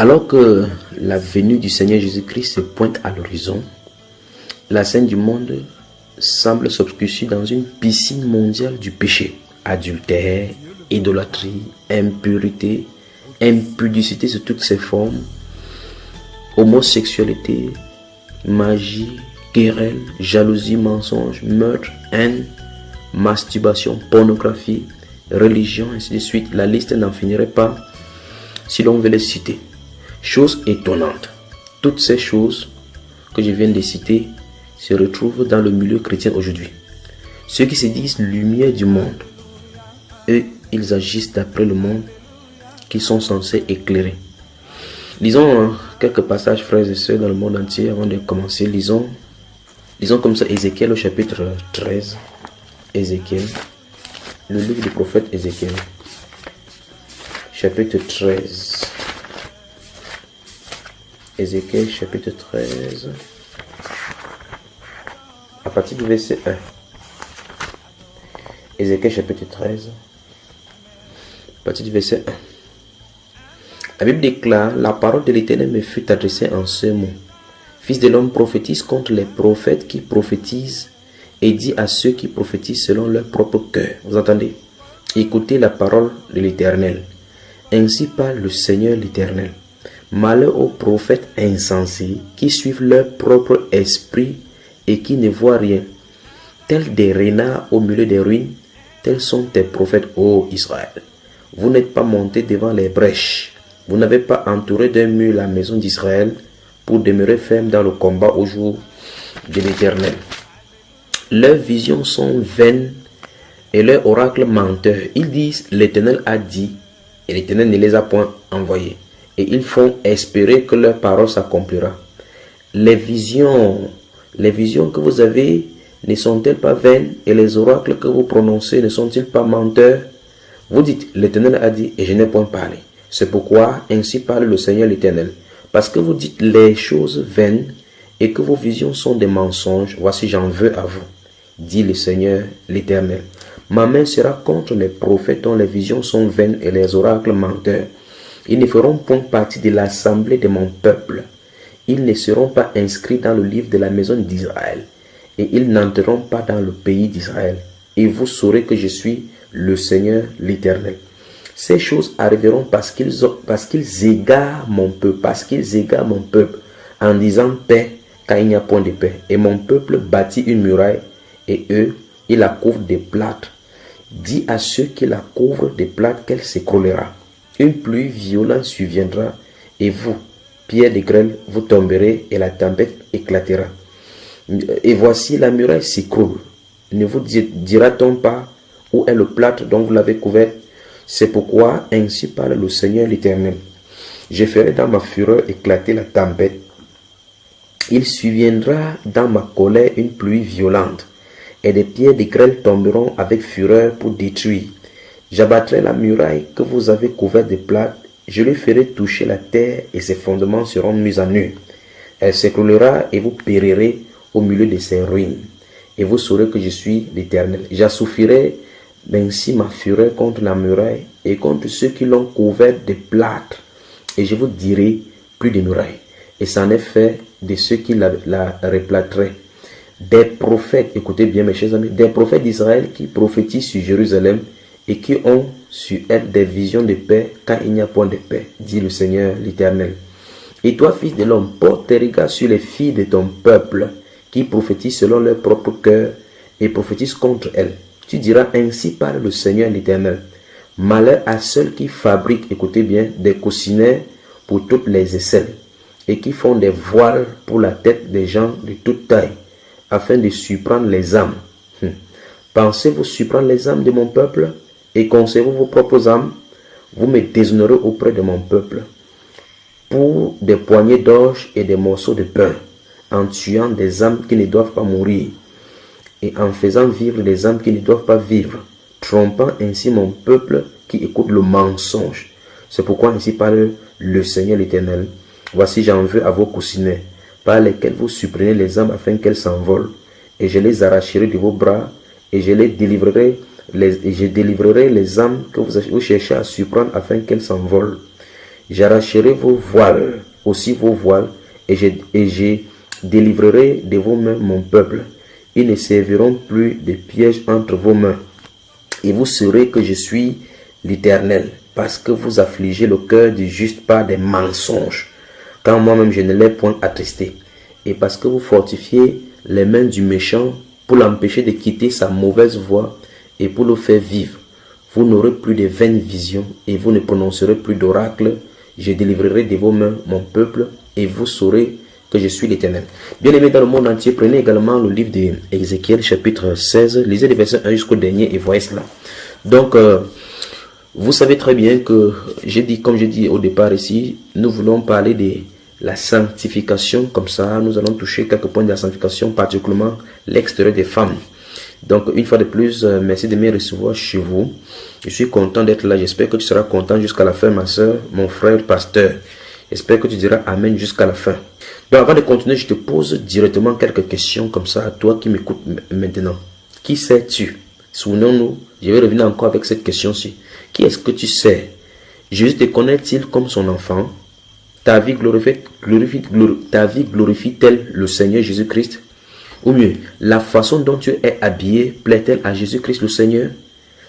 Alors que la venue du Seigneur Jésus-Christ se pointe à l'horizon, la scène du monde semble s'obscurcir dans une piscine mondiale du péché. Adultère, idolâtrie, impurité, impudicité sous toutes ses formes, homosexualité, magie, querelle, jalousie, mensonge, meurtre, haine, masturbation, pornographie, religion, ainsi de suite. La liste n'en finirait pas si l'on veut les citer. Chose étonnante, toutes ces choses que je viens de citer se retrouvent dans le milieu chrétien aujourd'hui. Ceux qui se disent lumière du monde, eux, ils agissent d'après le monde qu'ils sont censés éclairer. Lisons quelques passages, frères et sœurs, dans le monde entier avant de commencer. Lisons comme ça Ézéchiel au chapitre 13. Ézéchiel, le livre du prophète Ézéchiel, chapitre 13. Ézéchiel, chapitre 13, à partir du verset 1. Ézéchiel, chapitre 13, à partir du verset 1. La Bible déclare: la parole de l'Éternel me fut adressée en ce mot. Fils de l'homme, prophétise contre les prophètes qui prophétisent et dis à ceux qui prophétisent selon leur propre cœur. Vous entendez? Écoutez la parole de l'Éternel. Ainsi parle le Seigneur l'Éternel. Malheur aux prophètes insensés qui suivent leur propre esprit et qui ne voient rien. Tels des renards au milieu des ruines, tels sont tes prophètes, ô Israël. Vous n'êtes pas montés devant les brèches. Vous n'avez pas entouré d'un mur la maison d'Israël pour demeurer ferme dans le combat au jour de l'Éternel. Leurs visions sont vaines et leurs oracles menteurs. Ils disent: l'Éternel a dit, et l'Éternel ne les a point envoyés. Et ils font espérer que leur parole s'accomplira. Les visions que vous avez ne sont-elles pas vaines, et les oracles que vous prononcez ne sont-ils pas menteurs? Vous dites: l'Éternel a dit, et je n'ai point parlé. C'est pourquoi ainsi parle le Seigneur l'Éternel. Parce que vous dites les choses vaines et que vos visions sont des mensonges, voici j'en veux à vous, dit le Seigneur l'Éternel. Ma main sera contre les prophètes dont les visions sont vaines et les oracles menteurs. Ils ne feront point partie de l'assemblée de mon peuple. Ils ne seront pas inscrits dans le livre de la maison d'Israël. Et ils n'entreront pas dans le pays d'Israël. Et vous saurez que je suis le Seigneur l'Éternel. Ces choses arriveront parce qu'ils égarent mon peuple, en disant paix quand il n'y a point de paix. Et mon peuple bâtit une muraille, et eux, ils la couvrent de plâtre. Dis à ceux qui la couvrent de plâtre qu'elle s'écroulera. Une pluie violente surviendra, et vous, pierres de grêle, vous tomberez, et la tempête éclatera. Et voici la muraille s'écroule. Ne vous dira-t-on pas où est le plâtre dont vous l'avez couvert? C'est pourquoi ainsi parle le Seigneur l'Éternel. Je ferai dans ma fureur éclater la tempête. Il surviendra dans ma colère une pluie violente, et des pierres de grêle tomberont avec fureur pour détruire. J'abattrai la muraille que vous avez couverte de plâtre, je lui ferai toucher la terre et ses fondements seront mis à nu. Elle s'écroulera et vous périrez au milieu de ses ruines. Et vous saurez que je suis l'Éternel. J'assoufflerai ainsi ma fureur contre la muraille et contre ceux qui l'ont couverte de plâtre. Et je vous dirai plus de muraille. Et c'en est fait de ceux qui la replâtraient. Des prophètes, écoutez bien mes chers amis, des prophètes d'Israël qui prophétisent sur Jérusalem et qui ont sur elle des visions de paix quand il n'y a point de paix, dit le Seigneur l'Éternel. Et toi, fils de l'homme, porte tes regards sur les filles de ton peuple qui prophétisent selon leur propre cœur et prophétisent contre elles. Tu diras: ainsi parle le Seigneur l'Éternel. Malheur à ceux qui fabriquent, écoutez bien, des coussinets pour toutes les aisselles et qui font des voiles pour la tête des gens de toute taille afin de surprendre les âmes. Pensez-vous surprendre les âmes de mon peuple et conservez vos propres âmes? Vous me déshonorez auprès de mon peuple pour des poignées d'orge et des morceaux de pain, en tuant des âmes qui ne doivent pas mourir et en faisant vivre des âmes qui ne doivent pas vivre, trompant ainsi mon peuple qui écoute le mensonge. C'est pourquoi ainsi parle le Seigneur l'Éternel. Voici j'en veux à vos coussinets, par lesquels vous supprimez les âmes afin qu'elles s'envolent, et je les arracherai de vos bras, et je délivrerai les âmes que vous cherchez à surprendre afin qu'elles s'envolent. J'arracherai vos voiles, aussi vos voiles, et je délivrerai de vos mains mon peuple. Ils ne serviront plus de pièges entre vos mains. Et vous saurez que je suis l'Éternel, parce que vous affligez le cœur du juste par des mensonges, quand moi-même je ne l'ai point attristé. Et parce que vous fortifiez les mains du méchant pour l'empêcher de quitter sa mauvaise voie et pour le faire vivre. Vous n'aurez plus de vaines visions et vous ne prononcerez plus d'oracles. Je délivrerai de vos mains mon peuple et vous saurez que je suis l'Éternel. Bien aimé dans le monde entier, prenez également le livre d'Ézéchiel chapitre 16, lisez les versets 1 jusqu'au dernier et voyez cela. Donc, vous savez très bien que, comme j'ai dit au départ ici, nous voulons parler de la sanctification, comme ça nous allons toucher quelques points de la sanctification, particulièrement l'extérieur des femmes. Donc une fois de plus, merci de me recevoir chez vous. Je suis content d'être là, j'espère que tu seras content jusqu'à la fin, ma soeur, mon frère pasteur. J'espère que tu diras Amen jusqu'à la fin. Donc avant de continuer, je te pose directement quelques questions comme ça à toi qui m'écoutes maintenant. Qui sais-tu? Souvenons-nous, je vais revenir encore avec cette question-ci. Qui est-ce que tu sais? Jésus te connaît-il comme son enfant? Ta vie glorifie-t-elle le Seigneur Jésus-Christ? Ou mieux, la façon dont tu es habillé plaît-elle à Jésus-Christ le Seigneur?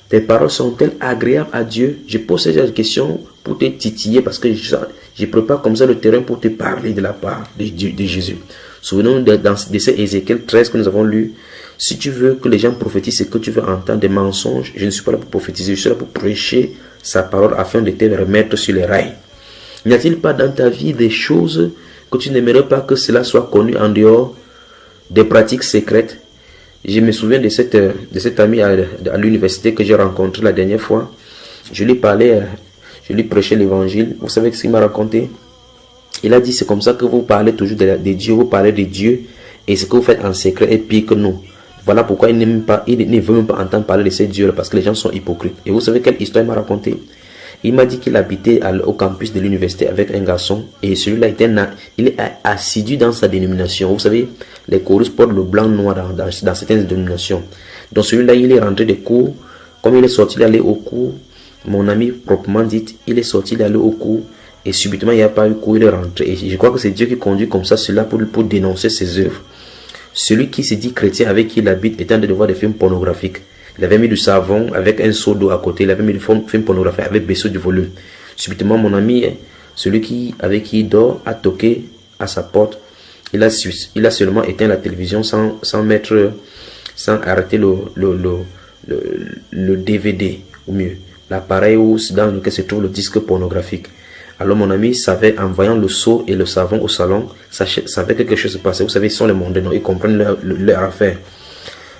Tes paroles sont-elles agréables à Dieu? Je pose cette question pour te titiller parce que je prépare comme ça le terrain pour te parler de la part de Jésus. Souvenons-nous de ces Ézéchiel 13 que nous avons lu. Si tu veux que les gens prophétisent ce que tu veux entendre des mensonges, je ne suis pas là pour prophétiser, je suis là pour prêcher sa parole afin de te remettre sur les rails. N'y a-t-il pas dans ta vie des choses que tu n'aimerais pas que cela soit connu en dehors des pratiques secrètes? Je me souviens de cet ami à l'université que j'ai rencontré la dernière fois. Je lui parlais, je lui prêchais l'évangile. Vous savez ce qu'il m'a raconté? Il a dit, c'est comme ça que vous parlez toujours de Dieu, vous parlez de Dieu, et ce que vous faites en secret est pire que nous. Voilà pourquoi il ne veut même pas entendre parler de ces dieux-là, parce que les gens sont hypocrites. Et vous savez quelle histoire il m'a raconté? Il m'a dit qu'il habitait au campus de l'université avec un garçon, et celui-là il est assidu dans sa dénomination. Vous savez, les chorus portent le blanc-noir dans certaines dénominations. Donc celui-là, il est rentré des cours. Comme il est sorti d'aller au cours, mon ami proprement dit, il est sorti d'aller au cours, et subitement il n'y a pas eu cours, il est rentré. Et je crois que c'est Dieu qui conduit comme ça cela pour dénoncer ses œuvres. Celui qui se dit chrétien avec qui il habite est en train de voir des films pornographiques. Il avait mis du savon avec un seau d'eau à côté. Il avait mis du film pornographique avec baissé du volume. Subitement, mon ami, celui avec qui il dort, a toqué à sa porte. Il a seulement éteint la télévision sans arrêter le DVD, ou mieux, l'appareil dans lequel se trouve le disque pornographique. Alors mon ami savait, en voyant le seau et le savon au salon, savait que quelque chose se passait. Vous savez, ils sont les mondains, ils comprennent leur affaire.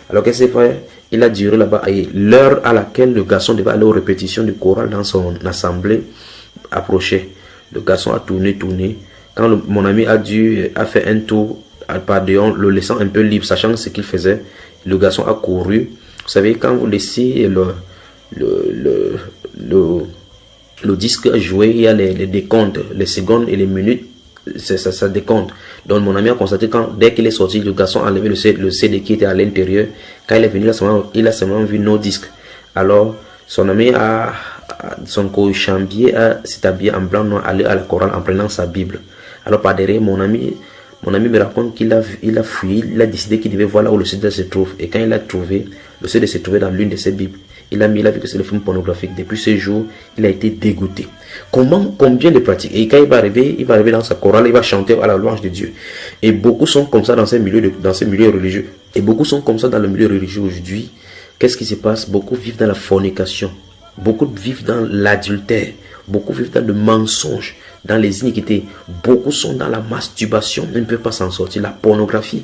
Alors qu'est-ce qu'il fait? Il a duré là-bas, et l'heure à laquelle le garçon devait aller aux répétitions du choral dans son assemblée approchait. Le garçon a tourné. Quand mon ami a fait un tour par dehors, le laissant un peu libre, sachant ce qu'il faisait, le garçon a couru. Vous savez, quand vous laissez le disque jouer, il y a les décomptes, les secondes et les minutes, ça décompte. Donc mon ami a constaté dès qu'il est sorti, le garçon a enlevé le CD qui était à l'intérieur. Quand il est venu, il a seulement vu nos disques. Alors son ami son co-chambier s'est habillé en blanc noir, allé à la chorale en prenant sa Bible. Alors par derrière, mon ami me raconte qu'il a fui, il a décidé qu'il devait voir là où le CD se trouve. Et quand il a trouvé, le CD se trouvait dans l'une de ses Bibles. Il a vu que c'est le film pornographique. Depuis ce jour, il a été dégoûté. Combien de pratiques? Et quand il va arriver dans sa chorale, il va chanter à la louange de Dieu. Et beaucoup sont comme ça dans ces milieux religieux. Et beaucoup sont comme ça dans le milieu religieux aujourd'hui. Qu'est-ce qui se passe? Beaucoup vivent dans la fornication. Beaucoup vivent dans l'adultère. Beaucoup vivent dans le mensonge, dans les iniquités. Beaucoup sont dans la masturbation. Ils ne peuvent pas s'en sortir. La pornographie.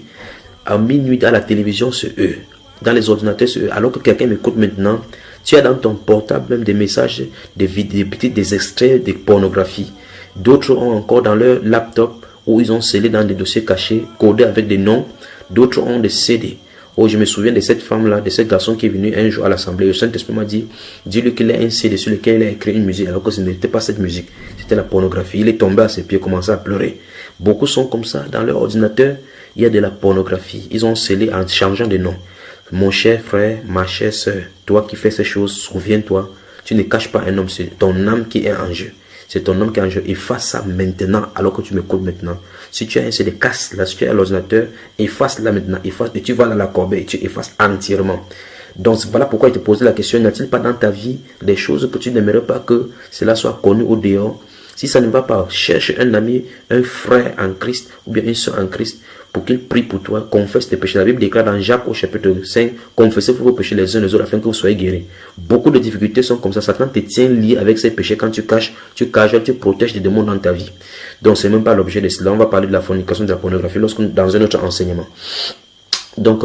À minuit, à la télévision, c'est eux. Dans les ordinateurs, alors que quelqu'un m'écoute maintenant, tu as dans ton portable même des messages, des vidéos, des extraits de pornographie. D'autres ont encore dans leur laptop où ils ont scellé dans des dossiers cachés, codés avec des noms. D'autres ont des CD. Oh, je me souviens de cette femme-là, de ce garçon qui est venu un jour à l'assemblée. Le Saint-Esprit m'a dit, dis-lui qu'il a un CD sur lequel il a écrit une musique, alors que ce n'était pas cette musique, c'était la pornographie. Il est tombé à ses pieds, commençait à pleurer. Beaucoup sont comme ça, dans leur ordinateur, il y a de la pornographie. Ils ont scellé en changeant de nom. Mon cher frère, ma chère soeur, toi qui fais ces choses, souviens-toi, tu ne caches pas un homme, c'est ton âme qui est en jeu. C'est ton nom qui est en jeu. Efface ça maintenant, alors que tu m'écoutes maintenant. Si tu as un CD, casse-la. Si tu as l'ordinateur, efface-la maintenant. Efface, et tu vas dans la corbeille et tu effaces entièrement. Donc voilà pourquoi il te posait la question, n'y a-t-il pas dans ta vie des choses que tu n'aimerais pas que cela soit connu au dehors? Si ça ne va pas, cherche un ami, un frère en Christ ou bien une soeur en Christ pour qu'il prie pour toi, confesse tes péchés. La Bible déclare dans Jacques au chapitre 5, confessez-vous vos péchés les uns les autres afin que vous soyez guéris. Beaucoup de difficultés sont comme ça. Satan te tient lié avec ses péchés quand tu caches, tu protèges des démons dans ta vie. Donc c'est même pas l'objet de cela. On va parler de la fornication, de la pornographie dans un autre enseignement. Donc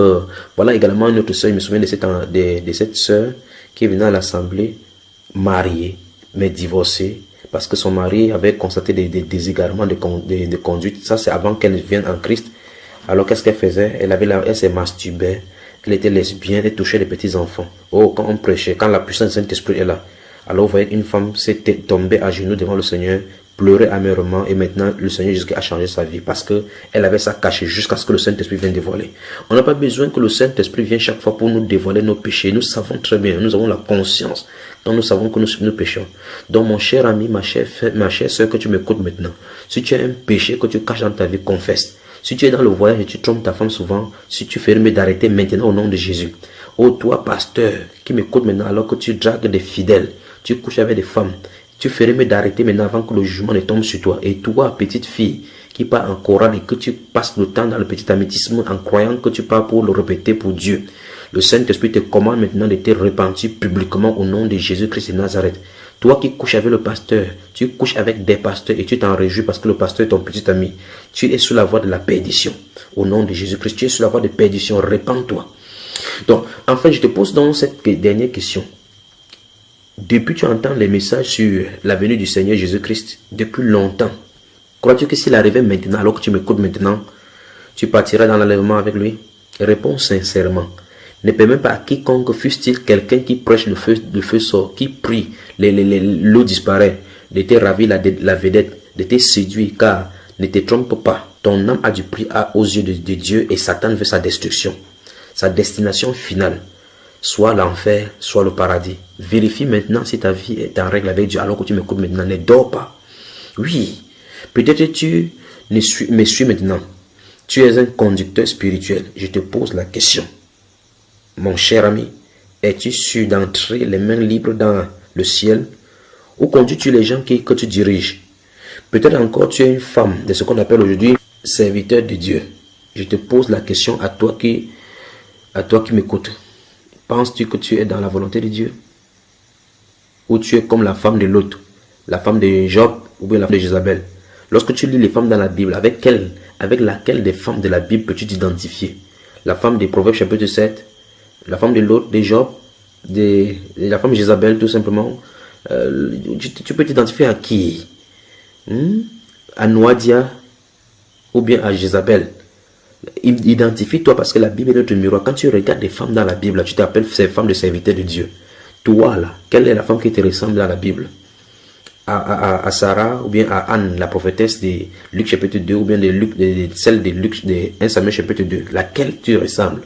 voilà également une autre soeur, je me souviens de cette soeur qui venait à l'assemblée mariée mais divorcée parce que son mari avait constaté des égarements de conduite. Ça c'est avant qu'elle vienne en Christ. Alors qu'est-ce qu'elle faisait? Elle s'est masturbée, elle était lesbienne, elle touchait les petits enfants. Oh, quand on prêchait, quand la puissance du Saint-Esprit est là, alors vous voyez une femme s'était tombée à genoux devant le Seigneur, pleurait amèrement, et maintenant le Seigneur Jésus a changé sa vie parce que elle avait ça caché jusqu'à ce que le Saint-Esprit vienne dévoiler. On n'a pas besoin que le Saint-Esprit vienne chaque fois pour nous dévoiler nos péchés. Nous savons très bien, nous avons la conscience, donc nous savons que nous péchons. Donc mon cher ami, ma chère soeur que tu m'écoutes maintenant, si tu as un péché que tu caches dans ta vie, confesse. Si tu es dans le voyage et tu trompes ta femme souvent, si tu fais mieux d'arrêter maintenant au nom de Jésus. Oh toi pasteur qui m'écoute maintenant alors que tu dragues des fidèles, tu couches avec des femmes, tu ferais mieux d'arrêter maintenant avant que le jugement ne tombe sur toi. Et toi petite fille qui part en chorale et que tu passes le temps dans le petit amétisme en croyant que tu pars pour le répéter pour Dieu. Le Saint-Esprit te commande maintenant de te repentir publiquement au nom de Jésus-Christ de Nazareth. Toi qui couches avec le pasteur, tu couches avec des pasteurs et tu t'en réjouis parce que le pasteur est ton petit ami. Tu es sur la voie de la perdition. Au nom de Jésus-Christ, tu es sur la voie de perdition. Répands-toi. Donc, enfin, je te pose donc cette dernière question. Depuis tu entends les messages sur la venue du Seigneur Jésus-Christ, depuis longtemps, crois-tu que s'il arrivait maintenant, alors que tu m'écoutes maintenant, tu partiras dans l'enlèvement avec lui? Réponds sincèrement. Ne permets pas à quiconque, fût-il quelqu'un qui prêche le feu sort, qui prie, l'eau disparaît, de te ravir la vedette, de te séduire, car ne te trompe pas. Ton âme a du prix aux yeux de Dieu et Satan veut sa destruction. Sa destination finale, soit l'enfer, soit le paradis. Vérifie maintenant si ta vie est en règle avec Dieu alors que tu m'écoutes maintenant. Ne dors pas. Oui, peut-être tu me suis maintenant. Tu es un conducteur spirituel. Je te pose la question. Mon cher ami, es-tu sûr d'entrer les mains libres dans le ciel? Ou conduis-tu les gens que tu diriges? Peut-être encore tu es une femme de ce qu'on appelle aujourd'hui serviteur de Dieu. Je te pose la question à toi qui m'écoutes. Penses-tu que tu es dans la volonté de Dieu? Ou tu es comme la femme de Lot, la femme de Job ou bien la femme de Jézabel? Lorsque tu lis les femmes dans la Bible, avec laquelle des femmes de la Bible peux-tu t'identifier? La femme des Proverbes chapitre 7, la femme de Lot, de Job, la femme de Jézabel tout simplement. Tu peux t'identifier à qui? À Noadia ou bien à Jézabel? Identifie-toi parce que la Bible est notre miroir. Quand tu regardes des femmes dans la Bible, tu t'appelles ces femmes de serviteurs de Dieu. Toi là, quelle est la femme qui te ressemble dans la Bible? À Sarah ou bien à Anne, la prophétesse de Luc chapitre 2 ou bien celle de Luc de 1 Samuel chapitre 2. Laquelle tu ressembles?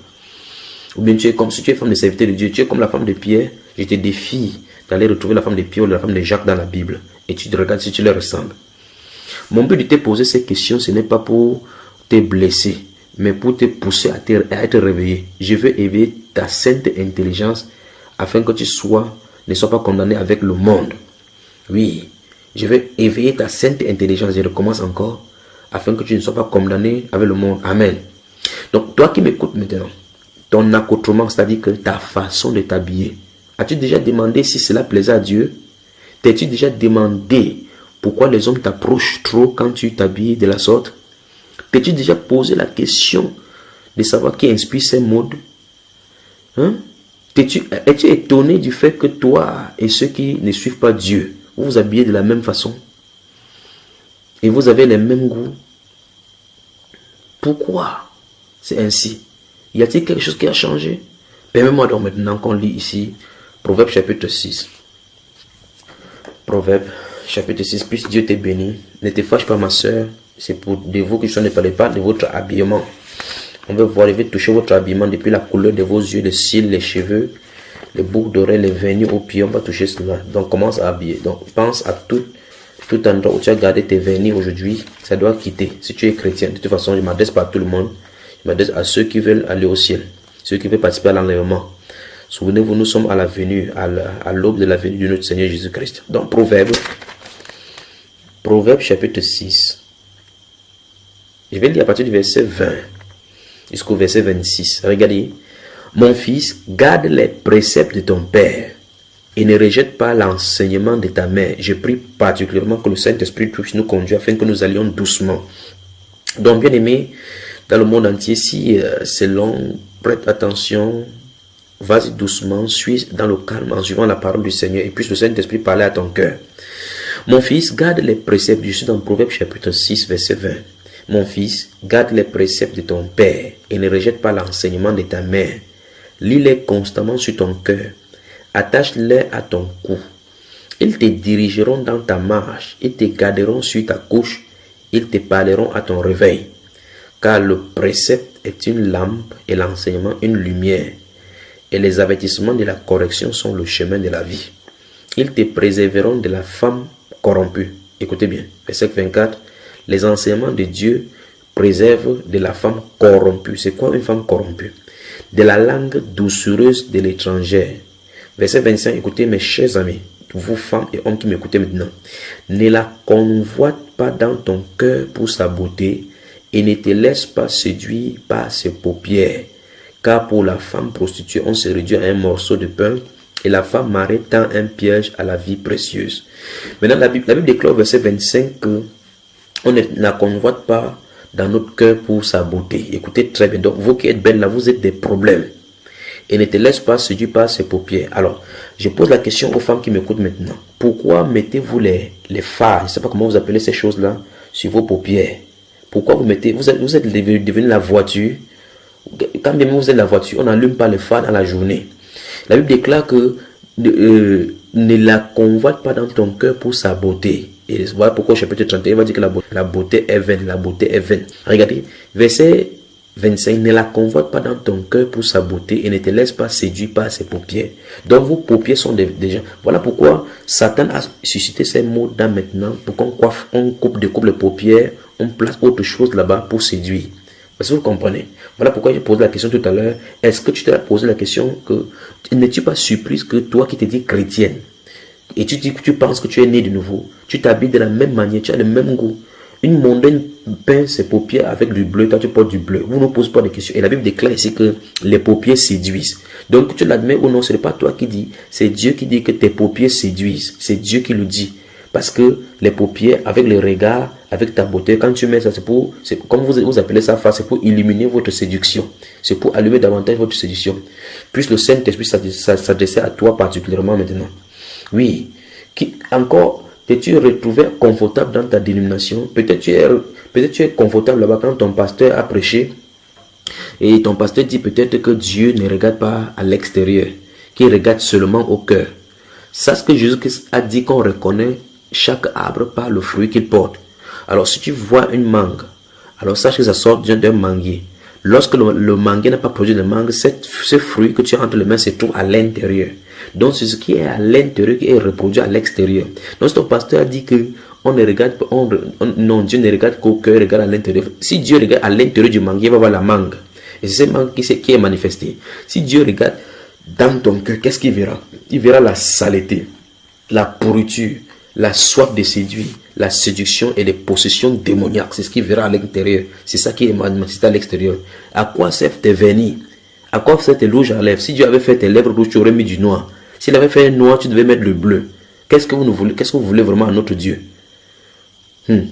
Ou bien tu es comme si tu es femme de serviteur de Dieu, tu es comme la femme de Pierre. Je te défie d'aller retrouver la femme de Pierre ou la femme de Jacques dans la Bible. Et tu te regardes si tu leur ressembles. Mon but de te poser ces questions, ce n'est pas pour te blesser, mais pour te pousser à être réveillé. Je veux éveiller ta sainte intelligence afin que tu ne sois pas condamné avec le monde. Oui, je veux éveiller ta sainte intelligence. Je recommence encore afin que tu ne sois pas condamné avec le monde. Amen. Donc, toi qui m'écoutes maintenant, ton accoutrement, c'est-à-dire que ta façon de t'habiller, as-tu déjà demandé si cela plaisait à Dieu? T'es-tu déjà demandé pourquoi les hommes t'approchent trop quand tu t'habilles de la sorte? T'es-tu déjà posé la question de savoir qui inspire ces modes? Es-tu étonné du fait que toi et ceux qui ne suivent pas Dieu, vous vous habillez de la même façon et vous avez les mêmes goûts? Pourquoi c'est ainsi? Y a-t-il quelque chose qui a changé? Permets-moi donc maintenant qu'on lit ici Proverbe chapitre 6. Proverbe chapitre 6. Puisse Dieu te bénir. Ne te fâche pas ma soeur. C'est pour de vous que je ne parle pas de votre habillement. On veut voir, il veut toucher votre habillement depuis la couleur de vos yeux, les cils, les cheveux, les boucles d'oreilles, les vernis au pied. On va toucher cela. Donc commence à habiller. Donc pense à toutes Tout endroit où tu as gardé tes vernis aujourd'hui, ça doit quitter. Si tu es chrétien, de toute façon, je ne m'adresse pas à tout le monde. Je m'adresse à ceux qui veulent aller au ciel, ceux qui veulent participer à l'enlèvement. Souvenez-vous, nous sommes à la venue, à l'aube de la venue de notre Seigneur Jésus-Christ. Donc, Proverbe chapitre 6. Je vais lire à partir du verset 20 jusqu'au verset 26. Regardez. Mon fils, garde les préceptes de ton père et ne rejette pas l'enseignement de ta mère. Je prie particulièrement que le Saint-Esprit puisse nous conduire afin que nous allions doucement. Donc, bien aimé, dans le monde entier, si c'est long, prête attention. Vas-y doucement, suis dans le calme en suivant la parole du Seigneur et puisse le Saint-Esprit parler à ton cœur. Mon fils, garde les préceptes. Je suis dans Proverbe chapitre 6, verset 20. Mon fils, garde les préceptes de ton père et ne rejette pas l'enseignement de ta mère. Lis-les constamment sur ton cœur. Attache-les à ton cou. Ils te dirigeront dans ta marche. Ils te garderont sur ta couche. Ils te parleront à ton réveil. Car le précepte est une lampe et l'enseignement une lumière. Et les avertissements de la correction sont le chemin de la vie. Ils te préserveront de la femme corrompue. Écoutez bien, verset 24. Les enseignements de Dieu préservent de la femme corrompue. C'est quoi une femme corrompue? De la langue doucereuse de l'étranger. Verset 25, écoutez mes chers amis, vous femmes et hommes qui m'écoutez maintenant. Ne la convoite pas dans ton cœur pour sa beauté et ne te laisse pas séduire par ses paupières. Car pour la femme prostituée, on se réduit à un morceau de pain et la femme mariée tend un piège à la vie précieuse. Maintenant, la Bible déclare au verset 25 que on ne la convoite pas dans notre cœur pour sa beauté. Écoutez très bien. Donc, vous qui êtes belles là, vous êtes des problèmes. Et ne te laisse pas séduire par ses paupières. Alors, je pose la question aux femmes qui m'écoutent maintenant. Pourquoi mettez-vous les phares, je ne sais pas comment vous appelez ces choses-là, sur vos paupières? Pourquoi vous mettez, vous êtes devenu la voiture. Quand même vous êtes la voiture, on n'allume pas les phares dans la journée. La Bible déclare que ne la convoite pas dans ton cœur pour sa beauté. Et voilà pourquoi au chapitre 31, il va dire que la beauté est vaine. La beauté est vaine. Regardez, verset 25, ne la convoite pas dans ton cœur pour sa beauté et ne te laisse pas séduire par ses paupières. Donc vos paupières sont des gens. Voilà pourquoi Satan a suscité ces mots là maintenant, pour qu'on découpe les paupières, on place autre chose là-bas pour séduire. Est-ce que vous comprenez? Voilà pourquoi j'ai posé la question tout à l'heure. Est-ce que tu t'es posé la question que n'es-tu pas surprise que toi qui te dis chrétienne et tu penses que tu es né de nouveau, tu t'habilles de la même manière, tu as le même goût. Une mondaine peint ses paupières avec du bleu, toi tu portes du bleu. Vous ne posez pas de questions. Et la Bible déclare ici que les paupières séduisent. Donc tu l'admets ou non, ce n'est pas toi qui dis, c'est Dieu qui dit que tes paupières séduisent. C'est Dieu qui le dit. Parce que les paupières, avec le regard, avec ta beauté, quand tu mets ça, c'est comme vous appelez ça face, c'est pour illuminer votre séduction. C'est pour allumer davantage votre séduction. Puisse le Saint-Esprit s'adresser à toi particulièrement maintenant. Oui. Encore, t'es-tu retrouvé confortable dans ta dénomination? Peut-être tu es confortable là-bas quand ton pasteur a prêché. Et ton pasteur dit peut-être que Dieu ne regarde pas à l'extérieur, qu'il regarde seulement au cœur. Sache que Jésus-Christ a dit qu'on reconnaît chaque arbre par le fruit qu'il porte. Alors si tu vois une mangue, alors sache que ça sort d'un manguier. Lorsque le manguier n'a pas produit de mangue, ce fruit que tu as entre les mains se trouve à l'intérieur. Donc c'est ce qui est à l'intérieur qui est reproduit à l'extérieur. Donc ton pasteur a dit que on ne regarde pas, non, Dieu ne regarde qu'au cœur, regarde à l'intérieur. Si Dieu regarde à l'intérieur du manguier, il va voir la mangue. Et c'est cette mangue qui est manifestée. Si Dieu regarde dans ton cœur, qu'est-ce qu'il verra? Il verra la saleté, la pourriture, la soif de séduire, la séduction et les possessions démoniaques. C'est ce qu'il verra à l'intérieur. C'est ça qui est manifesté à l'extérieur. À quoi servent tes vernis? À quoi servent tes rouges à lèvres? Si Dieu avait fait tes lèvres rouges, tu aurais mis du noir. S'il avait fait un noir, tu devais mettre le bleu. Qu'est-ce que vous voulez vraiment à notre Dieu? Ne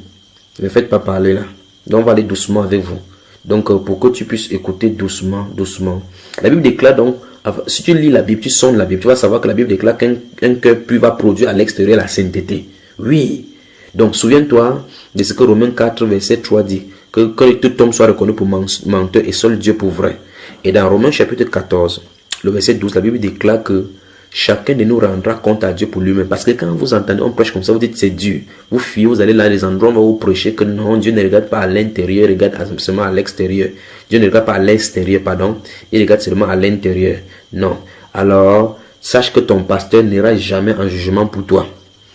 me faites pas parler là. Donc on va aller doucement avec vous. Donc pour que tu puisses écouter doucement. La Bible déclare donc, si tu lis la Bible, tu sonnes la Bible, tu vas savoir que la Bible déclare qu'un cœur pur va produire à l'extérieur la sainteté. Oui. Donc souviens-toi de ce que Romains 4 verset 3 dit, que tout homme soit reconnu pour menteur et seul Dieu pour vrai. Et dans Romains chapitre 14, le verset 12, la Bible déclare que chacun de nous rendra compte à Dieu pour lui-même. Parce que quand vous entendez, on prêche comme ça, vous dites c'est Dieu. Vous fuyez, vous allez là, les endroits où vous prêchez que non, Dieu ne regarde pas à l'intérieur, il regarde seulement à l'extérieur. Dieu ne regarde pas à l'extérieur, pardon, il regarde seulement à l'intérieur. Non. Alors, sache que ton pasteur n'ira jamais en jugement pour toi.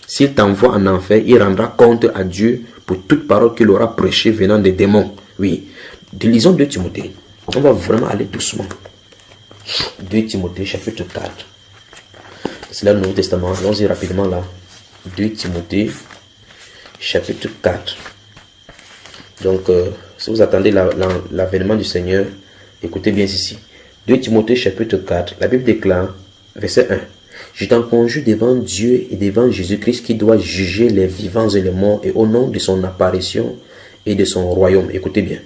S'il t'envoie en enfer, il rendra compte à Dieu pour toute parole qu'il aura prêchée venant des démons. Oui. Lisons 2 Timothée. On va vraiment aller doucement. 2 Timothée, chapitre 4. C'est là le Nouveau Testament. Allons-y rapidement là. 2 Timothée, chapitre 4. Donc, si vous attendez l'avènement du Seigneur, écoutez bien ici. 2 Timothée, chapitre 4. La Bible déclare, verset 1. Je t'en conjure devant Dieu et devant Jésus-Christ qui doit juger les vivants et les morts et au nom de son apparition et de son royaume. Écoutez bien.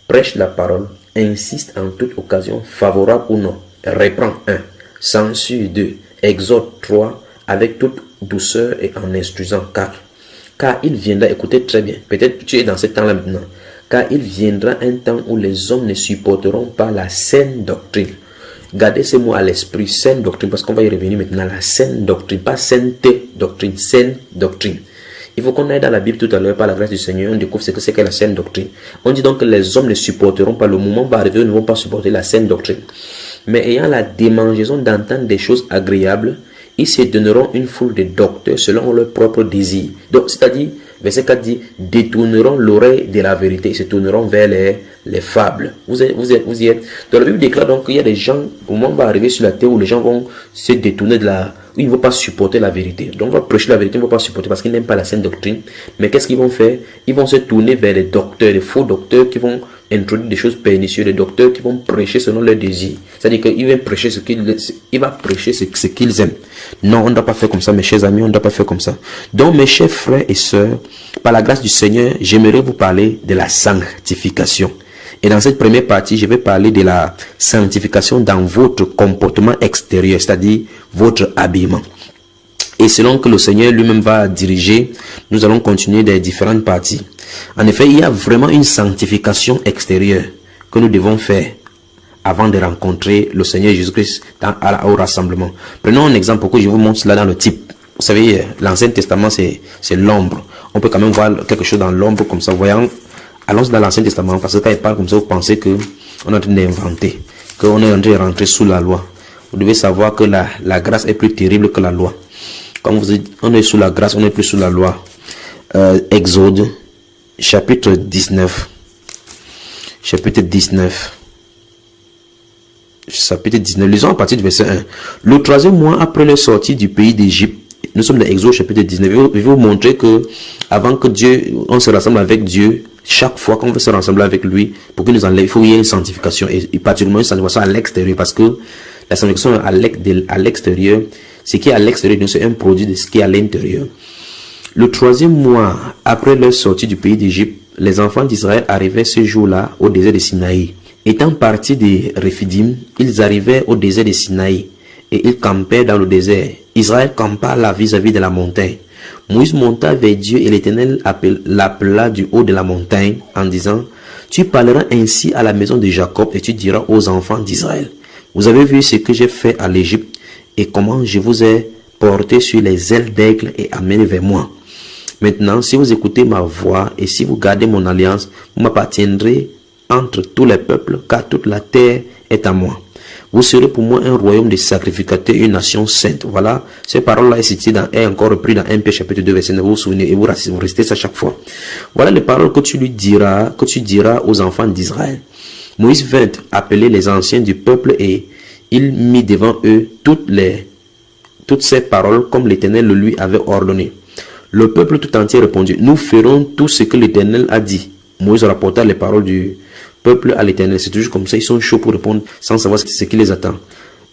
Prêche la parole, insiste en toute occasion, favorable ou non. Reprend 1. Censure 2. Exhorte 3. Avec toute douceur et en instruisant 4. Car il viendra, écoutez très bien, peut-être tu es dans ce temps-là maintenant, car il viendra un temps où les hommes ne supporteront pas la saine doctrine. Gardez ces mots à l'esprit, saine doctrine, parce qu'on va y revenir maintenant, la saine doctrine, pas sainteté doctrine, saine doctrine. Il faut qu'on aille dans la Bible tout à l'heure, par la grâce du Seigneur, on découvre ce que c'est que la saine doctrine. On dit donc que les hommes ne supporteront pas, le moment va arriver, ils ne vont pas supporter la saine doctrine. Mais ayant la démangeaison d'entendre des choses agréables, ils se donneront une foule de docteurs selon leur propre désir. Donc, c'est-à-dire, verset 4 dit, détourneront l'oreille de la vérité, ils se tourneront vers les fables. Vous y êtes. Dans la Bible déclare donc qu'il y a des gens, au moment où on va arriver sur la terre où les gens vont se détourner de où ils ne vont pas supporter la vérité. Donc, on va prêcher la vérité, ils ne vont pas supporter parce qu'ils n'aiment pas la saine doctrine. Mais qu'est-ce qu'ils vont faire? Ils vont se tourner vers les docteurs, les faux docteurs qui vont introduire des choses pernicieuses, les docteurs qui vont prêcher selon leurs désirs. C'est-à-dire qu'il va prêcher ce qu'ils aiment. Non, on ne doit pas faire comme ça, mes chers amis, on ne doit pas faire comme ça. Donc, mes chers frères et sœurs, par la grâce du Seigneur, j'aimerais vous parler de la sanctification. Et dans cette première partie, je vais parler de la sanctification dans votre comportement extérieur, c'est-à-dire votre habillement. Et selon que le Seigneur lui-même va diriger, nous allons continuer des différentes parties. En effet, il y a vraiment une sanctification extérieure que nous devons faire avant de rencontrer le Seigneur Jésus-Christ au rassemblement. Prenons un exemple pour que je vous montre cela dans le type. Vous savez, l'Ancien Testament, c'est l'ombre. On peut quand même voir quelque chose dans l'ombre comme ça. Voyons, allons dans l'Ancien Testament, parce que quand il parle comme ça, vous pensez qu'on est en train d'inventer, qu'on est en train de rentrer sous la loi. Vous devez savoir que la grâce est plus terrible que la loi. Quand vous dites, on est sous la grâce, on n'est plus sous la loi. Exode, chapitre 19. Chapitre 19. Chapitre 19. Lisons à partir du verset 1. Le 3e mois après leur sortie du pays d'Égypte, nous sommes dans Exode chapitre 19. Je vais vous montrer que avant que on se rassemble avec Dieu, chaque fois qu'on veut se rassembler avec lui, pour qu'il nous enlève, il faut qu'il y ait une sanctification. Et particulièrement une sanctification à l'extérieur, parce que la sanctification à l'extérieur, ce qui est à l'extérieur, c'est un produit de ce qui est à l'intérieur. Le 3e mois après leur sortie du pays d'Égypte, les enfants d'Israël arrivaient ce jour-là au désert de Sinaï. Étant partis de Rephidim, ils arrivaient au désert de Sinaï et ils campaient dans le désert. Israël campa là vis-à-vis de la montagne. Moïse monta vers Dieu et l'Éternel l'appela du haut de la montagne en disant, tu parleras ainsi à la maison de Jacob et tu diras aux enfants d'Israël, vous avez vu ce que j'ai fait à l'Égypte et comment je vous ai porté sur les ailes d'aigle et amené vers moi. Maintenant, si vous écoutez ma voix et si vous gardez mon alliance, vous m'appartiendrez entre tous les peuples, car toute la terre est à moi. Vous serez pour moi un royaume de sacrificateurs, une nation sainte. Voilà, cette parole-là est encore reprise dans 1 Pierre chapitre 2 verset 9. Vous vous souvenez et vous restez ça chaque fois. Voilà les paroles que tu diras aux enfants d'Israël. Moïse vint appeler les anciens du peuple et il mit devant eux toutes ces paroles comme l'Éternel le lui avait ordonné. Le peuple tout entier répondit, nous ferons tout ce que l'Éternel a dit. Moïse rapporta les paroles du peuple à l'Éternel. C'est toujours comme ça, ils sont chauds pour répondre sans savoir ce qui les attend.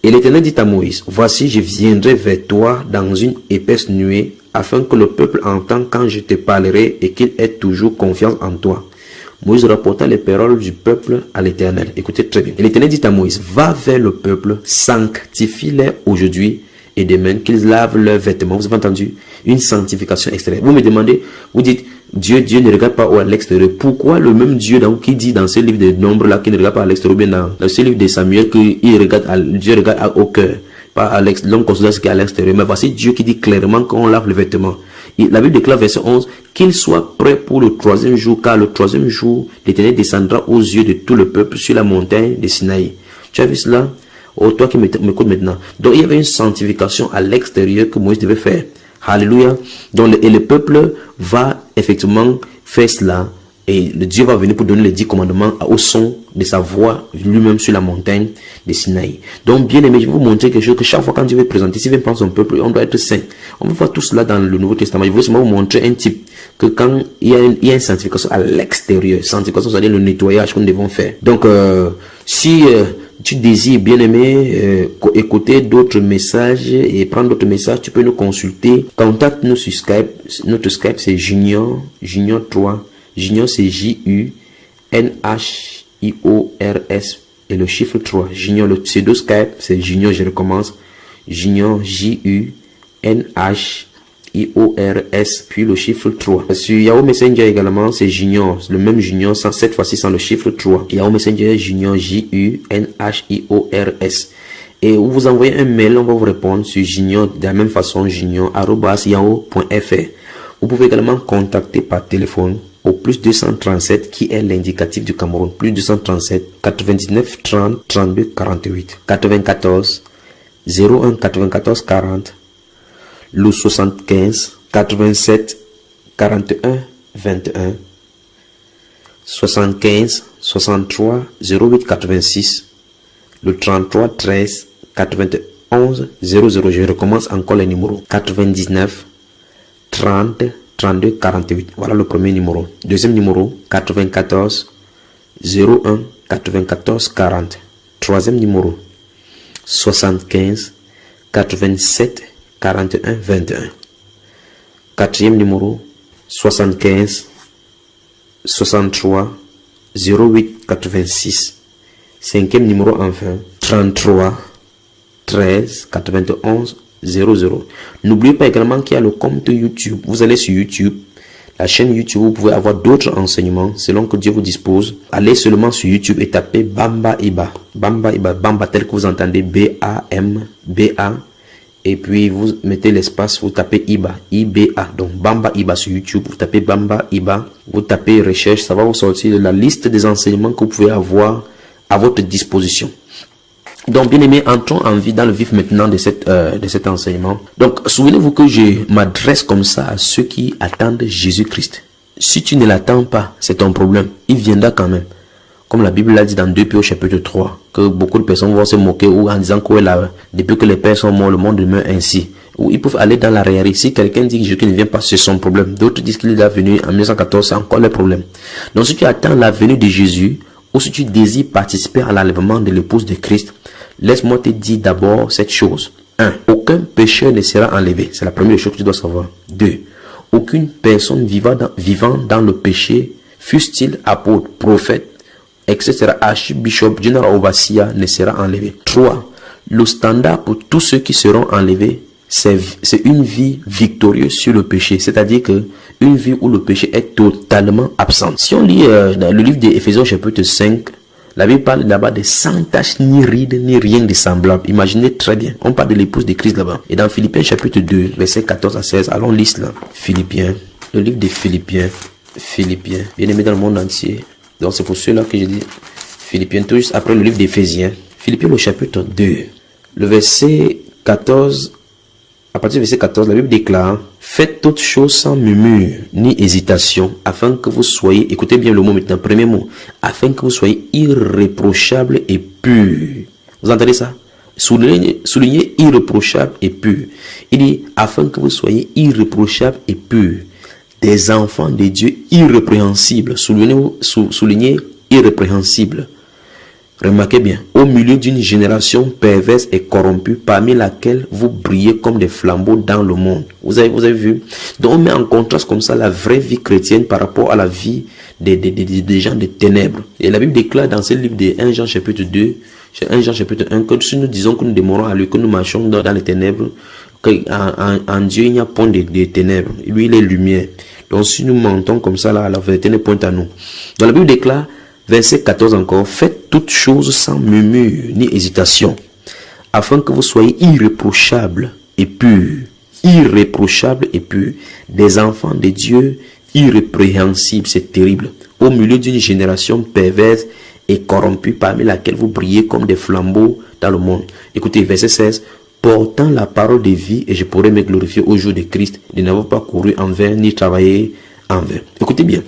Et l'Éternel dit à Moïse, voici je viendrai vers toi dans une épaisse nuée, afin que le peuple entende quand je te parlerai et qu'il ait toujours confiance en toi. Moïse rapporta les paroles du peuple à l'Éternel. Écoutez très bien. Et l'Éternel dit à Moïse, va vers le peuple, sanctifie-les aujourd'hui et demain qu'ils lavent leurs vêtements. Vous avez entendu? Une sanctification extérieure. Vous me demandez, vous dites, Dieu ne regarde pas à l'extérieur. Pourquoi le même Dieu qui dit dans ce livre de Nombres là, qui ne regarde pas à l'extérieur, bien dans ce livre de Samuel, Dieu regarde au cœur, pas à l'extérieur, l'homme considère ce qui est à l'extérieur. Mais voici Dieu qui dit clairement qu'on lave les vêtements. La Bible déclare verset 11, qu'il soit prêt pour le 3e jour, car le 3e jour, l'Éternel descendra aux yeux de tout le peuple sur la montagne de Sinaï. Tu as vu cela? Oh, toi qui m'écoutes maintenant. Donc, il y avait une sanctification à l'extérieur que Moïse devait faire Alléluia. Donc, et le peuple va effectivement faire cela. Et le Dieu va venir pour donner les 10 commandements au son de sa voix lui-même sur la montagne de Sinaï. Donc, bien aimé, je vais vous montrer quelque chose que chaque fois quand Dieu veut présenter, s'il veut prendre son peuple, on doit être saint. On va voir tout cela dans le Nouveau Testament. Je vais seulement vous montrer un type que quand il y a une sanctification à l'extérieur, sanctification, c'est-à-dire le nettoyage que nous devons faire. Donc, si tu désires, bien aimé, écouter d'autres messages et prendre d'autres messages, tu peux nous consulter. Contacte-nous sur Skype. Notre Skype, c'est Junior 3. Junior, c'est J-U-N-H-I-O-R-S et le chiffre 3. Junior, le pseudo Skype, c'est Junior, je recommence. Junior, J-U-N-H-I-O-R-S, puis le chiffre 3. Sur Yahoo Messenger également, c'est Junior, le même Junior, cette fois-ci sans le chiffre 3. Yahoo Messenger, Junior, J-U-N-H-I-O-R-S. Et vous envoyez un mail, on va vous répondre sur Junior, de la même façon, junior@yahoo.fr. Vous pouvez également contacter par téléphone au plus 237 qui est l'indicatif du Cameroun. Plus 237 99 30 32 48 94 01 94 40 le 75 87 41 21 75 63 08 86 le 33 13 91 00. Je recommence encore les numéros 99 30 32 48. Voilà le premier numéro. Deuxième numéro 94 01 94 40. Troisième numéro 75 87 41 21. Quatrième numéro 75 63 08 86. Cinquième numéro enfin 33 13 91 00. N'oubliez pas également qu'il y a le compte YouTube. Vous allez sur YouTube, la chaîne YouTube, vous pouvez avoir d'autres enseignements selon que Dieu vous dispose. Allez seulement sur YouTube et tapez Bamba Iba. Bamba Iba, Bamba tel que vous entendez, B-A-M-B-A. Et puis vous mettez l'espace, vous tapez Iba, I-B-A. Donc Bamba Iba sur YouTube, vous tapez Bamba Iba, vous tapez recherche, ça va vous sortir de la liste des enseignements que vous pouvez avoir à votre disposition. Donc, bien aimé, entrons dans le vif maintenant de cet enseignement. Donc, souvenez-vous que je m'adresse comme ça à ceux qui attendent Jésus-Christ. Si tu ne l'attends pas, c'est ton problème. Il viendra quand même. Comme la Bible l'a dit dans 2 Pierre au chapitre 3, que beaucoup de personnes vont se moquer ou en disant que depuis que les pères sont morts, le monde demeure ainsi. Ou ils peuvent aller dans la réalité. Si quelqu'un dit que Jésus ne vient pas, c'est son problème. D'autres disent qu'il est venu en 1914, c'est encore le problème. Donc, si tu attends la venue de Jésus, ou si tu désires participer à l'enlèvement de l'épouse de Christ, laisse-moi te dire d'abord cette chose. 1. Aucun pécheur ne sera enlevé. C'est la première chose que tu dois savoir. 2. Aucune personne vivant dans le péché, fût-il apôtre, prophète, etc., archbishop, general overseer, ne sera enlevé. 3. Le standard pour tous ceux qui seront enlevés, c'est une vie victorieuse sur le péché. C'est-à-dire que une vie où le péché est totalement absent. Si on lit dans le livre d'Éphésiens chapitre 5, la Bible parle là-bas de sans tache, ni ride, ni rien de semblable. Imaginez très bien. On parle de l'épouse de Christ là-bas. Et dans Philippiens chapitre 2, versets 14 à 16, allons lire cela. Philippiens, le livre de Philippiens, bien aimé dans le monde entier. Donc c'est pour cela que je dis Philippiens, tout juste après le livre d'Éphésiens. Philippiens le chapitre 2, le verset 14. À partir du verset 14, la Bible déclare: faites toutes choses sans murmure ni hésitation, afin que vous soyez, écoutez bien le mot maintenant, premier mot, afin que vous soyez irréprochables et purs. Vous entendez ça? Soulignez irréprochable et pur. Il dit, afin que vous soyez irréprochables et purs, des enfants de Dieu irrépréhensibles. Soulignez irrépréhensibles. Remarquez bien, au milieu d'une génération perverse et corrompue, parmi laquelle vous brillez comme des flambeaux dans le monde. Vous avez vu? Donc on met en contraste comme ça la vraie vie chrétienne par rapport à la vie des gens des ténèbres. Et la Bible déclare dans ce livre de 1 Jean chapitre 2, 1 Jean chapitre 1, que si nous disons que nous demeurons à lui, que nous marchons dans les ténèbres, qu'en Dieu il n'y a point de ténèbres. Lui il est lumière. Donc si nous mentons comme ça, là, la vérité n'est point à nous. Donc la Bible déclare, verset 14 encore, faites toutes choses sans murmure ni hésitation, afin que vous soyez irréprochables et purs. Irréprochables et purs. Des enfants de Dieu irrépréhensibles, c'est terrible. Au milieu d'une génération perverse et corrompue, parmi laquelle vous brillez comme des flambeaux dans le monde. Écoutez, verset 16. portant la parole de vie, et je pourrai me glorifier au jour de Christ, de n'avoir pas couru en vain, ni travaillé en vain. Écoutez bien.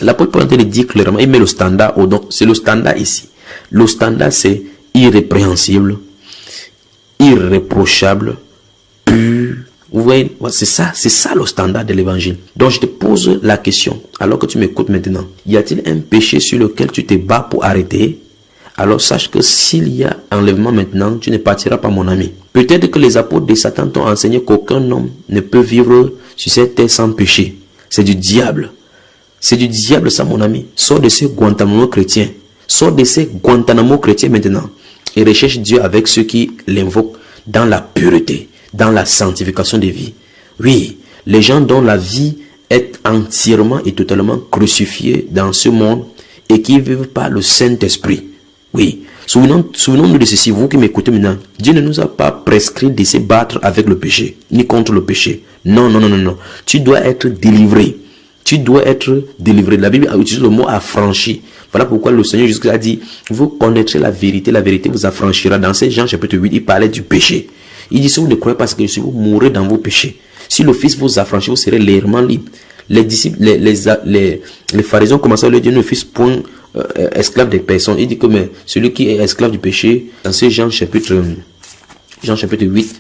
L'apôtre Paul le dit clairement, il met le standard au don. C'est le standard ici. Le standard, c'est irrépréhensible, irréprochable, pur. Vous voyez, c'est ça le standard de l'évangile. Donc je te pose la question, alors que tu m'écoutes maintenant. Y a-t-il un péché sur lequel tu te bats pour arrêter? Alors sache que s'il y a enlèvement maintenant, tu ne partiras pas, mon ami. Peut-être que les apôtres de Satan t'ont enseigné qu'aucun homme ne peut vivre sur cette terre sans péché. C'est du diable. C'est du diable ça, mon ami. Sors de ce Guantanamo chrétien. Sors de ce Guantanamo chrétien maintenant. Et recherche Dieu avec ceux qui l'invoquent dans la pureté, dans la sanctification des vies. Oui, les gens dont la vie est entièrement et totalement crucifiée dans ce monde et qui vivent par le Saint-Esprit. Oui, souvenons-nous de ceci, vous qui m'écoutez maintenant. Dieu ne nous a pas prescrit de se battre avec le péché, ni contre le péché. Non, non, non, non, non. Tu dois être délivré. Tu dois être délivré. La Bible utilise le mot affranchi. Voilà pourquoi le Seigneur Jésus a dit, vous connaîtrez la vérité vous affranchira. Dans Jean chapitre 8, il parlait du péché. Il dit, si vous ne croyez pas ce que je suis, vous mourrez dans vos péchés. Si le Fils vous affranchit, vous serez réellement libre. Les disciples, les pharisiens ont commencé à leur dire, ne fils point esclave des personnes. Il dit que mais celui qui est esclave du péché, dans Jean chapitre 8,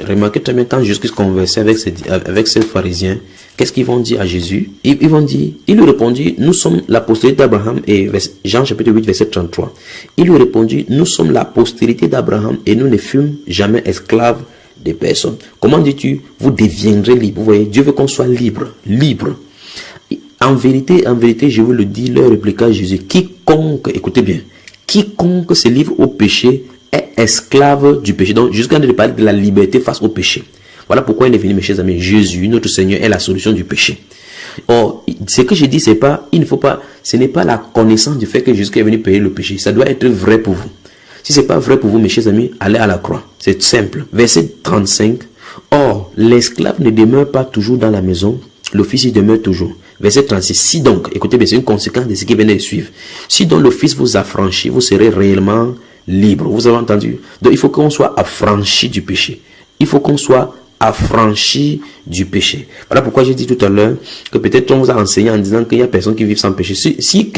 remarquez très bien quand Jésus conversait avec ces pharisiens, qu'est-ce qu'ils vont dire à Jésus? Ils vont dire, il lui répondit, nous sommes la postérité d'Abraham, et Jean chapitre 8, verset 33. Il lui répondit, nous sommes la postérité d'Abraham et nous ne fûmes jamais esclaves des personnes. Comment dis-tu, vous deviendrez libre? Vous voyez, Dieu veut qu'on soit libre. En vérité, je vous le dis, leur répliqua Jésus, quiconque, écoutez bien, quiconque se livre au péché est esclave du péché. Donc, jusqu'à ne parler de la liberté face au péché. Voilà pourquoi il est venu, mes chers amis. Jésus, notre Seigneur, est la solution du péché. Or, ce que je dis, ce n'est pas la connaissance du fait que Jésus est venu payer le péché. Ça doit être vrai pour vous. Si ce n'est pas vrai pour vous, mes chers amis, allez à la croix. C'est simple. Verset 35. Or, l'esclave ne demeure pas toujours dans la maison, le fils y demeure toujours. Verset 36. Si donc, écoutez bien, c'est une conséquence de ce qui venait de suivre. Si donc le fils vous affranchit, vous serez réellement libre. Vous avez entendu? Donc, il faut qu'on soit affranchi du péché. Il faut qu'on soit affranchi du péché. Voilà pourquoi j'ai dit tout à l'heure que peut-être on vous a enseigné en disant qu'il y a personne qui vit sans péché. Si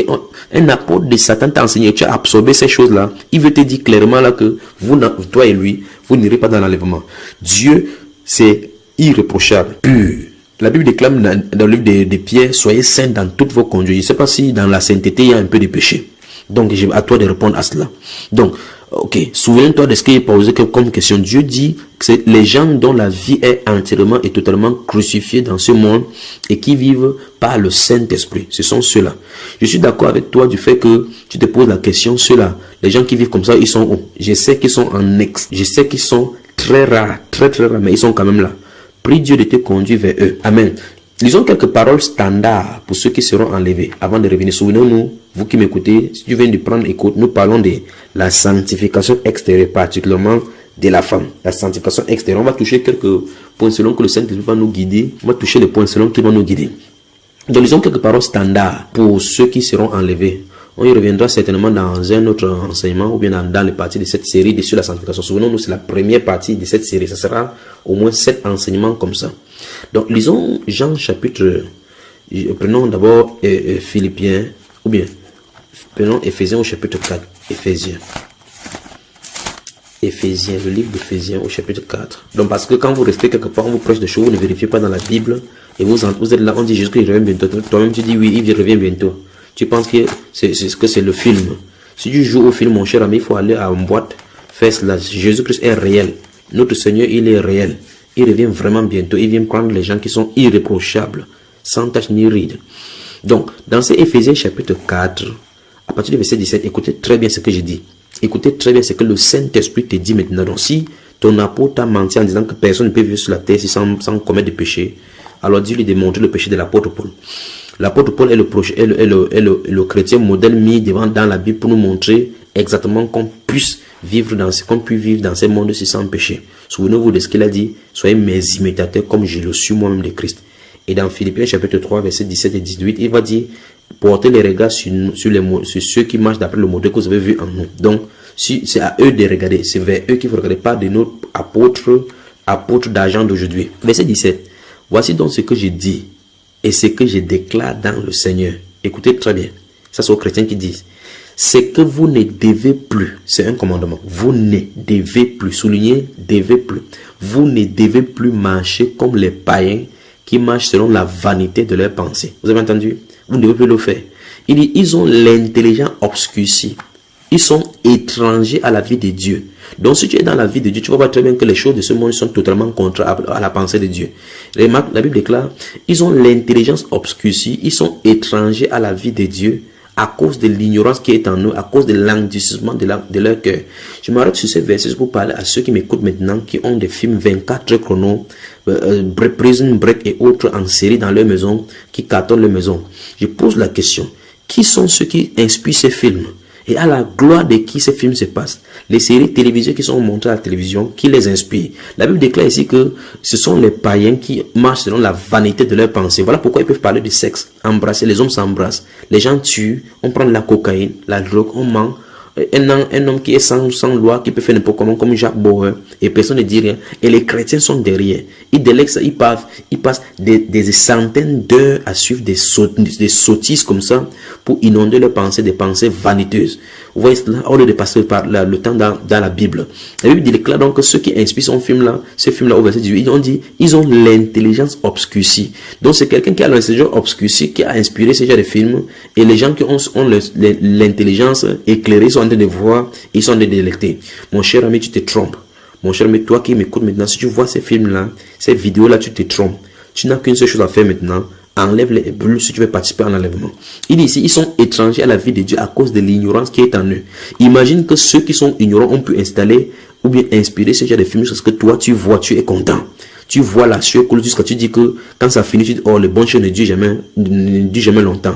un apôtre de Satan t'a enseigné et tu as absorbé ces choses-là, il veut te dire clairement là que vous, toi et lui, vous n'irez pas dans l'enlèvement. Dieu, c'est irréprochable, pur. La Bible déclame dans le livre de Pierre, soyez saints dans toutes vos conduites. Je ne sais pas si dans la sainteté il y a un peu de péché. Donc, à toi de répondre à cela. Donc, ok, souviens-toi de ce qu'il est posé comme question. Dieu dit que c'est les gens dont la vie est entièrement et totalement crucifiée dans ce monde et qui vivent par le Saint-Esprit. Ce sont ceux-là. Je suis d'accord avec toi du fait que tu te poses la question, ceux-là, les gens qui vivent comme ça, ils sont où? Je sais qu'ils sont je sais qu'ils sont très rares, très rares, mais ils sont quand même là. Prie Dieu de te conduire vers eux. Amen. Lisons quelques paroles standards pour ceux qui seront enlevés avant de revenir. Souvenez-nous, vous qui m'écoutez, si tu viens de prendre écoute, nous parlons de la sanctification extérieure, particulièrement de la femme. La sanctification extérieure. On va toucher quelques points selon que le Saint-Esprit va nous guider. On va toucher les points selon qu'il va nous guider. Donc, lisons quelques paroles standards pour ceux qui seront enlevés. On y reviendra certainement dans un autre enseignement ou bien dans les parties de cette série sur la sanctification. Souvenons-nous, c'est la première partie de cette série. Ça sera au moins 7 enseignements comme ça. Donc, lisons Jean chapitre... Prenons d'abord Philippiens, ou bien prenons Éphésiens au chapitre 4. Éphésiens, le livre d'Éphésiens au chapitre 4. Donc, parce que quand vous restez quelque part, on vous prêche des choses, vous ne vérifiez pas dans la Bible, et vous êtes là, on dit Jésus qu'il revient bientôt. Toi-même, tu dis oui, il revient bientôt. Tu penses que c'est le film. Si tu joues au film, mon cher ami, il faut aller à une boîte, faire cela. Jésus-Christ est réel. Notre Seigneur, il est réel. Il revient vraiment bientôt. Il vient prendre les gens qui sont irréprochables, sans tache ni ride. Donc, dans ces Éphésiens chapitre 4, à partir du verset 17, écoutez très bien ce que je dis. Écoutez très bien ce que le Saint-Esprit te dit maintenant. Donc, si ton apôtre t'a menti en disant que personne ne peut vivre sur la terre sans commettre de péché, alors dis-lui de montrer le péché de l'apôtre Paul. L'apôtre Paul est le chrétien modèle mis devant dans la Bible pour nous montrer exactement qu'on puisse vivre dans ces mondes sans péché. Souvenez-vous de ce qu'il a dit, soyez mes imitateurs comme je le suis moi-même de Christ. Et dans Philippiens chapitre 3, versets 17 et 18, il va dire, portez les regards sur ceux qui marchent d'après le modèle que vous avez vu en nous. Donc, Si c'est à eux de regarder, c'est vers eux qu'il faut regarder, pas de nos apôtres d'argent d'aujourd'hui. Verset 17. Voici donc ce que j'ai dit et ce que je déclare dans le Seigneur. Écoutez très bien. Ça, c'est aux chrétiens qui disent. C'est que vous ne devez plus, c'est un commandement, vous ne devez plus, soulignez, devez plus. Vous ne devez plus marcher comme les païens qui marchent selon la vanité de leurs pensées. Vous avez entendu? Vous ne devez plus le faire. Il dit, ils ont l'intelligence obscurcie. Ils sont étrangers à la vie de Dieu. Donc si tu es dans la vie de Dieu, tu vas voir très bien que les choses de ce monde sont totalement contraires à la pensée de Dieu. Remarque, la Bible déclare, ils ont l'intelligence obscurcie, ils sont étrangers à la vie de Dieu à cause de l'ignorance qui est en eux, à cause de l'endurcissement de leur cœur. Je m'arrête sur ces versets pour parler à ceux qui m'écoutent maintenant, qui ont des films 24 chrono, Prison Break et autres en série dans leur maison, qui cartonnent leur maison. Je pose la question, qui sont ceux qui inspirent ces films? Et à la gloire de qui ces films se passent? Les séries télévisées qui sont montrées à la télévision, qui les inspirent? La Bible déclare ici que ce sont les païens qui marchent selon la vanité de leurs pensées. Voilà pourquoi ils peuvent parler de sexe, embrasser, les hommes s'embrassent, les gens tuent, on prend de la cocaïne, la drogue, on ment. Un homme qui est sans loi, qui peut faire n'importe comment, comme Jacques Bauer, et personne ne dit rien. Et les chrétiens sont derrière. Ils délèguent ça, ils passent des centaines d'heures à suivre des sottises comme ça pour inonder leurs pensées, des pensées vaniteuses. Vous voyez cela, au lieu de passer par le temps dans la Bible. La Bible déclare donc que ceux qui inspirent ce film-là au verset 18, ils ont dit, ils ont l'intelligence obscurcie. Donc c'est quelqu'un qui a l'intelligence obscurcie, qui a inspiré ce genre de film, et les gens qui ont l'intelligence éclairée sont en train de voir, ils sont en train de délecter. Mon cher ami, tu te trompes. Mon cher ami, toi qui m'écoutes maintenant, si tu vois ces films-là, ces vidéos-là, tu te trompes. Tu n'as qu'une seule chose à faire maintenant. Enlève les bulles si tu veux participer à l'enlèvement. Il dit ici, ils sont étrangers à la vie de Dieu à cause de l'ignorance qui est en eux. Imagine que ceux qui sont ignorants ont pu installer ou bien inspirer ce genre de films parce que toi tu vois, tu es content. Tu vois la sueur coule jusqu'à tu dis que quand ça finit, tu dis, oh, le bon Dieu ne dure jamais longtemps.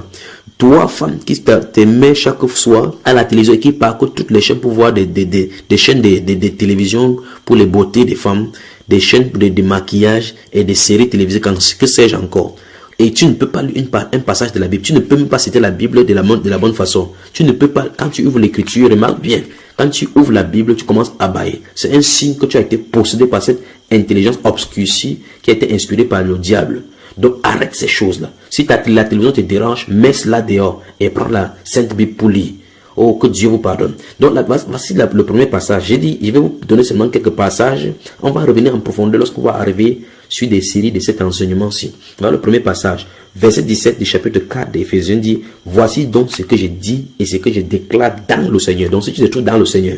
Toi, femme, qui t'aimais chaque soir à la télévision et qui parcourt toutes les chaînes pour voir des chaînes de télévision pour les beautés des femmes, des chaînes de maquillage et des séries télévisées, que sais-je encore. Et tu ne peux pas lire un passage de la Bible. Tu ne peux même pas citer la Bible de la bonne façon. Tu ne peux pas, quand tu ouvres l'écriture, remarque bien, quand tu ouvres la Bible, tu commences à bailler. C'est un signe que tu as été possédé par cette intelligence obscurcie qui a été inspirée par le diable. Donc arrête ces choses-là. Si la télévision te dérange, mets cela dehors et prends la Sainte Bible pour lire. Oh, que Dieu vous pardonne. Donc voici le premier passage. J'ai dit, je vais vous donner seulement quelques passages. On va revenir en profondeur lorsqu'on va arriver sur des séries de cet enseignement-ci. Voilà le premier passage. Verset 17 du chapitre 4 d'Éphésiens dit, voici donc ce que j'ai dit et ce que je déclare dans le Seigneur. Donc si tu te trouves dans le Seigneur,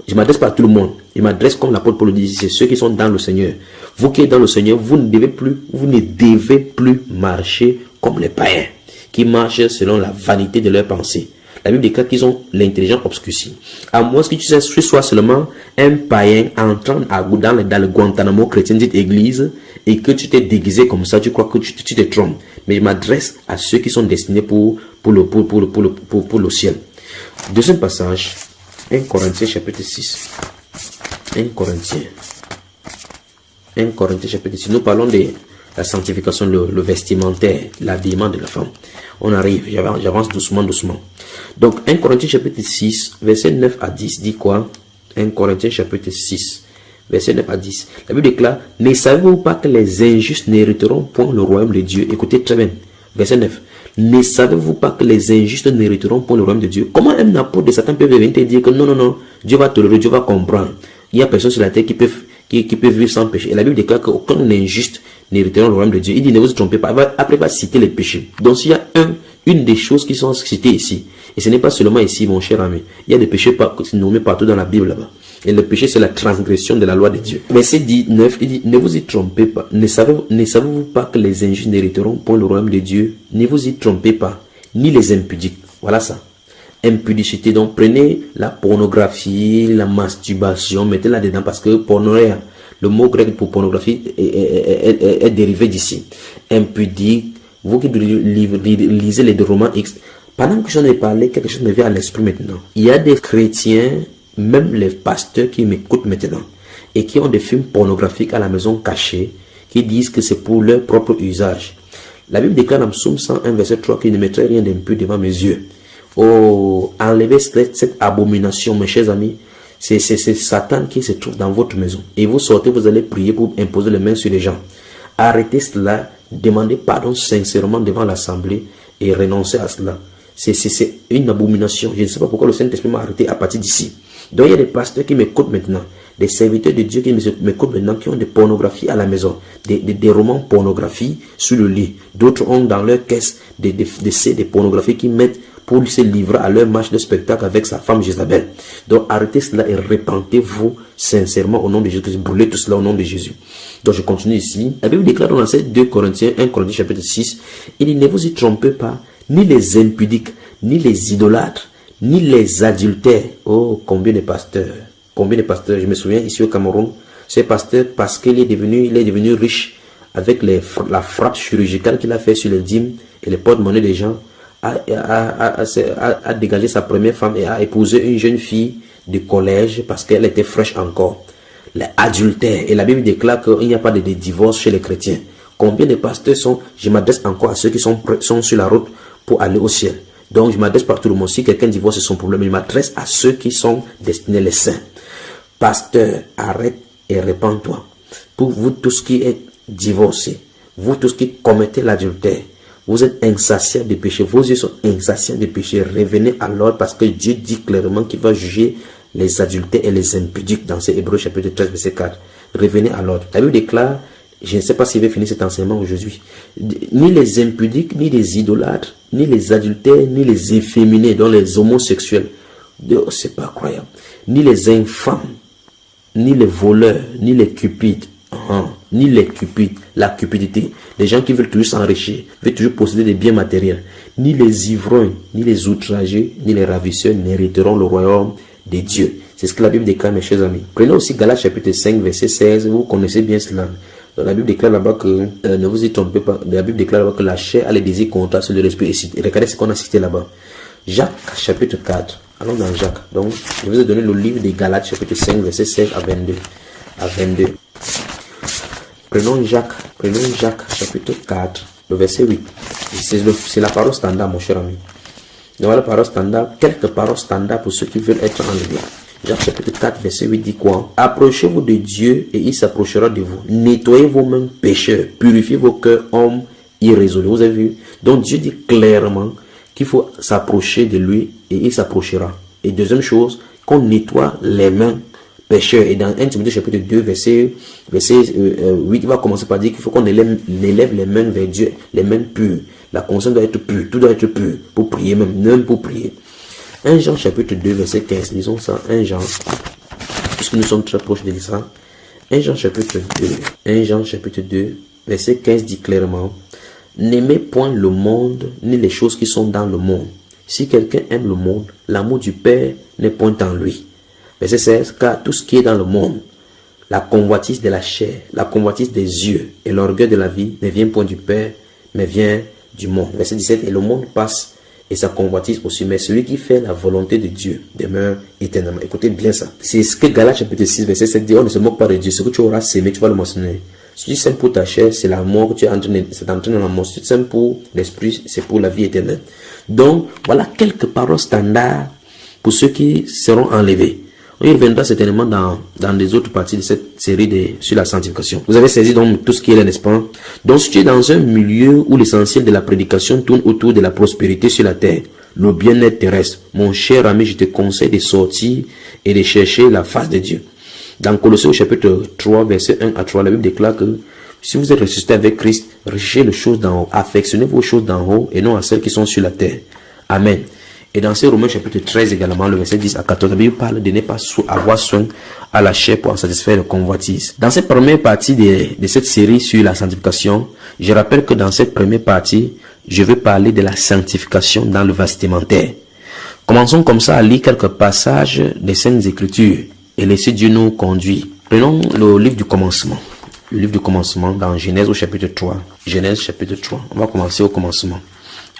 je m'adresse pas à tout le monde. Je m'adresse comme l'apôtre Paul dit, c'est ceux qui sont dans le Seigneur. Vous qui êtes dans le Seigneur, vous ne devez plus marcher comme les païens qui marchent selon la vanité de leurs pensées. La Bible déclare qu'ils ont l'intelligence obscurcie. À moins que tu sois seulement un païen entrant dans le Guantanamo chrétien dite église et que tu t'es déguisé comme ça, tu crois que tu te trompes. Mais je m'adresse à ceux qui sont destinés pour le ciel. Deuxième passage, 1 Corinthiens chapitre 6. 1 Corinthiens chapitre 6. Nous parlons de la sanctification, le vestimentaire, l'habillement de la femme. On arrive, j'avance doucement. Donc 1 Corinthiens chapitre 6, verset 9 à 10 dit quoi? 1 Corinthiens chapitre 6, verset 9 à 10. La Bible déclare, ne savez-vous pas que les injustes n'hériteront point le royaume de Dieu? Écoutez très bien. Verset 9. Ne savez-vous pas que les injustes n'hériteront point le royaume de Dieu? Comment un apôtre de Satan peut venir te dire que non, Dieu va tolérer, Dieu va comprendre. Il n'y a personne sur la terre qui peut vivre sans péché. Et la Bible déclare qu'aucun injuste n'hériteront le royaume de Dieu. Il dit, ne vous trompez pas. Après, il va citer les péchés. Donc, s'il y a une des choses qui sont citées ici, et ce n'est pas seulement ici, mon cher ami, il y a des péchés nommés partout dans la Bible là-bas. Et le péché, c'est la transgression de la loi de Dieu. Verset 9, il dit, ne vous y trompez pas. Ne savez-vous pas que les injustes n'hériteront point le royaume de Dieu? Ne vous y trompez pas, ni les impudiques. Voilà ça. Impudicité. Donc, prenez la pornographie, la masturbation, mettez-la dedans parce que pornographie, le mot grec pour pornographie est dérivé d'ici. Impudique. Vous qui lisez les romans X, pendant que j'en ai parlé, quelque chose me vient à l'esprit maintenant. Il y a des chrétiens, même les pasteurs qui m'écoutent maintenant, et qui ont des films pornographiques à la maison cachés, qui disent que c'est pour leur propre usage. La Bible déclare dans Psaume 101, verset 3, qu'il ne mettrait rien d'impur devant mes yeux. Oh, enlevez cette abomination, mes chers amis. C'est Satan qui se trouve dans votre maison. Et vous sortez, vous allez prier pour imposer les mains sur les gens. Arrêtez cela, demandez pardon sincèrement devant l'assemblée et renoncez à cela. C'est une abomination. Je ne sais pas pourquoi le Saint-Esprit m'a arrêté à partir d'ici. Donc il y a des pasteurs qui m'écoutent maintenant, des serviteurs de Dieu qui m'écoutent maintenant, qui ont des pornographies à la maison, des romans pornographie sur le lit. D'autres ont dans leur caisse des pornographies qu'ils mettent pour se livrer à leur match de spectacle avec sa femme Jézabel. Donc arrêtez cela et repentez-vous sincèrement au nom de Jésus. Brûlez tout cela au nom de Jésus. Donc je continue ici. La Bible déclare dans 2 Corinthiens, 1 Corinthiens chapitre 6, il dit, ne vous y trompez pas, ni les impudiques, ni les idolâtres, ni les adultères. Oh, combien de pasteurs, je me souviens ici au Cameroun, ce pasteur, parce qu'il est devenu riche avec la frappe chirurgicale qu'il a fait sur les dîmes et les porte-monnaie des gens, a dégagé sa première femme et a épousé une jeune fille du collège parce qu'elle était fraîche encore. L'adultère. Et la Bible déclare qu'il n'y a pas de divorce chez les chrétiens. Combien de pasteurs sont, je m'adresse encore à ceux qui sont sur la route pour aller au ciel. Donc je m'adresse par tout le monde. Si quelqu'un divorce, c'est son problème. Je m'adresse à ceux qui sont destinés les saints. Pasteur, arrête et répands-toi. Pour vous tous qui êtes divorcés, vous tous qui commettez l'adultère, vous êtes insatiables de péché, vos yeux sont insatiables de péché, revenez à l'ordre parce que Dieu dit clairement qu'il va juger les adultères et les impudiques dans ces Hébreux chapitre 13 verset 4. Revenez à l'ordre. La Bible déclare, je ne sais pas s'il va finir cet enseignement aujourd'hui, ni les impudiques, ni les idolâtres, ni les adultères, ni les efféminés, dont les homosexuels, c'est pas croyable, ni les infâmes, ni les voleurs, ni les cupides, ni les cupides, la cupidité, les gens qui veulent toujours s'enrichir, veulent toujours posséder des biens matériels, ni les ivrognes, ni les outragés, ni les ravisseurs n'hériteront le royaume de Dieu. C'est ce que la Bible déclare, mes chers amis. Prenez aussi Galates chapitre 5 verset 16, vous connaissez bien cela. Donc, la Bible déclare là-bas que, ne vous y trompez pas, la Bible déclare là-bas que la chair a les désirs contraires sur le l'esprit. Et regardez ce qu'on a cité là-bas. Jacques chapitre 4. Allons dans Jacques. Donc, je vous ai donné le livre des Galates chapitre 5 verset 16 à 22. Prenons Jacques chapitre 4, le verset 8. C'est la parole standard, mon cher ami. Donc la parole standard, quelques paroles standards pour ceux qui veulent être enlevés. Jacques chapitre 4, verset 8 dit quoi? Approchez-vous de Dieu et il s'approchera de vous. Nettoyez vos mains pécheurs, purifiez vos cœurs hommes irrésolus. Vous avez vu? Donc Dieu dit clairement qu'il faut s'approcher de lui et il s'approchera. Et deuxième chose, qu'on nettoie les mains pécheurs. Et dans 1 Timothée chapitre 2, verset 8, il va commencer par dire qu'il faut qu'on élève les mains vers Dieu, les mains pures. La conscience doit être pure, tout doit être pur pour prier, même pour prier. 1 Jean chapitre 2, verset 15, lisons ça. 1 Jean, puisque nous sommes très proches de ça. 1 Jean chapitre 2, verset 15 dit clairement: n'aimez point le monde, ni les choses qui sont dans le monde. Si quelqu'un aime le monde, l'amour du Père n'est point en lui. Verset 16, car tout ce qui est dans le monde, la convoitise de la chair, la convoitise des yeux et l'orgueil de la vie ne vient point du Père, mais vient du monde. Verset 17, et le monde passe et sa convoitise aussi, mais celui qui fait la volonté de Dieu demeure éternellement. Écoutez bien ça. C'est ce que Galates chapitre 6, verset 7 dit: on ne se moque pas de Dieu. Ce que tu auras sémé, tu vas le moissonner. Si tu sèmes pour ta chair, c'est la mort que tu es entraîné, c'est entraîné dans la mort. Si tu sèmes pour l'esprit, c'est pour la vie éternelle. Donc, voilà quelques paroles standards pour ceux qui seront enlevés. On y reviendra certainement dans les autres parties de cette série sur la sanctification. Vous avez saisi donc tout ce qui est là, n'est-ce pas? Donc si tu es dans un milieu où l'essentiel de la prédication tourne autour de la prospérité sur la terre, le bien-être terrestre, mon cher ami, je te conseille de sortir et de chercher la face de Dieu. Dans Colossiens chapitre 3, verset 1 à 3, la Bible déclare que si vous êtes ressuscité avec Christ, recherchez les choses d'en haut, affectionnez vos choses d'en haut et non à celles qui sont sur la terre. Amen. Et dans ce Romains chapitre 13 également, le verset 10 à 14, la Bible parle de ne pas avoir soin à la chair pour en satisfaire le convoitise. Dans cette première partie de cette série sur la sanctification, je rappelle que dans cette première partie, je vais parler de la sanctification dans le vestimentaire. Commençons comme ça à lire quelques passages des Saintes Écritures et laissez Dieu nous conduire. Prenons le livre du commencement. Le livre du commencement dans Genèse au chapitre 3. Genèse chapitre 3. On va commencer au commencement.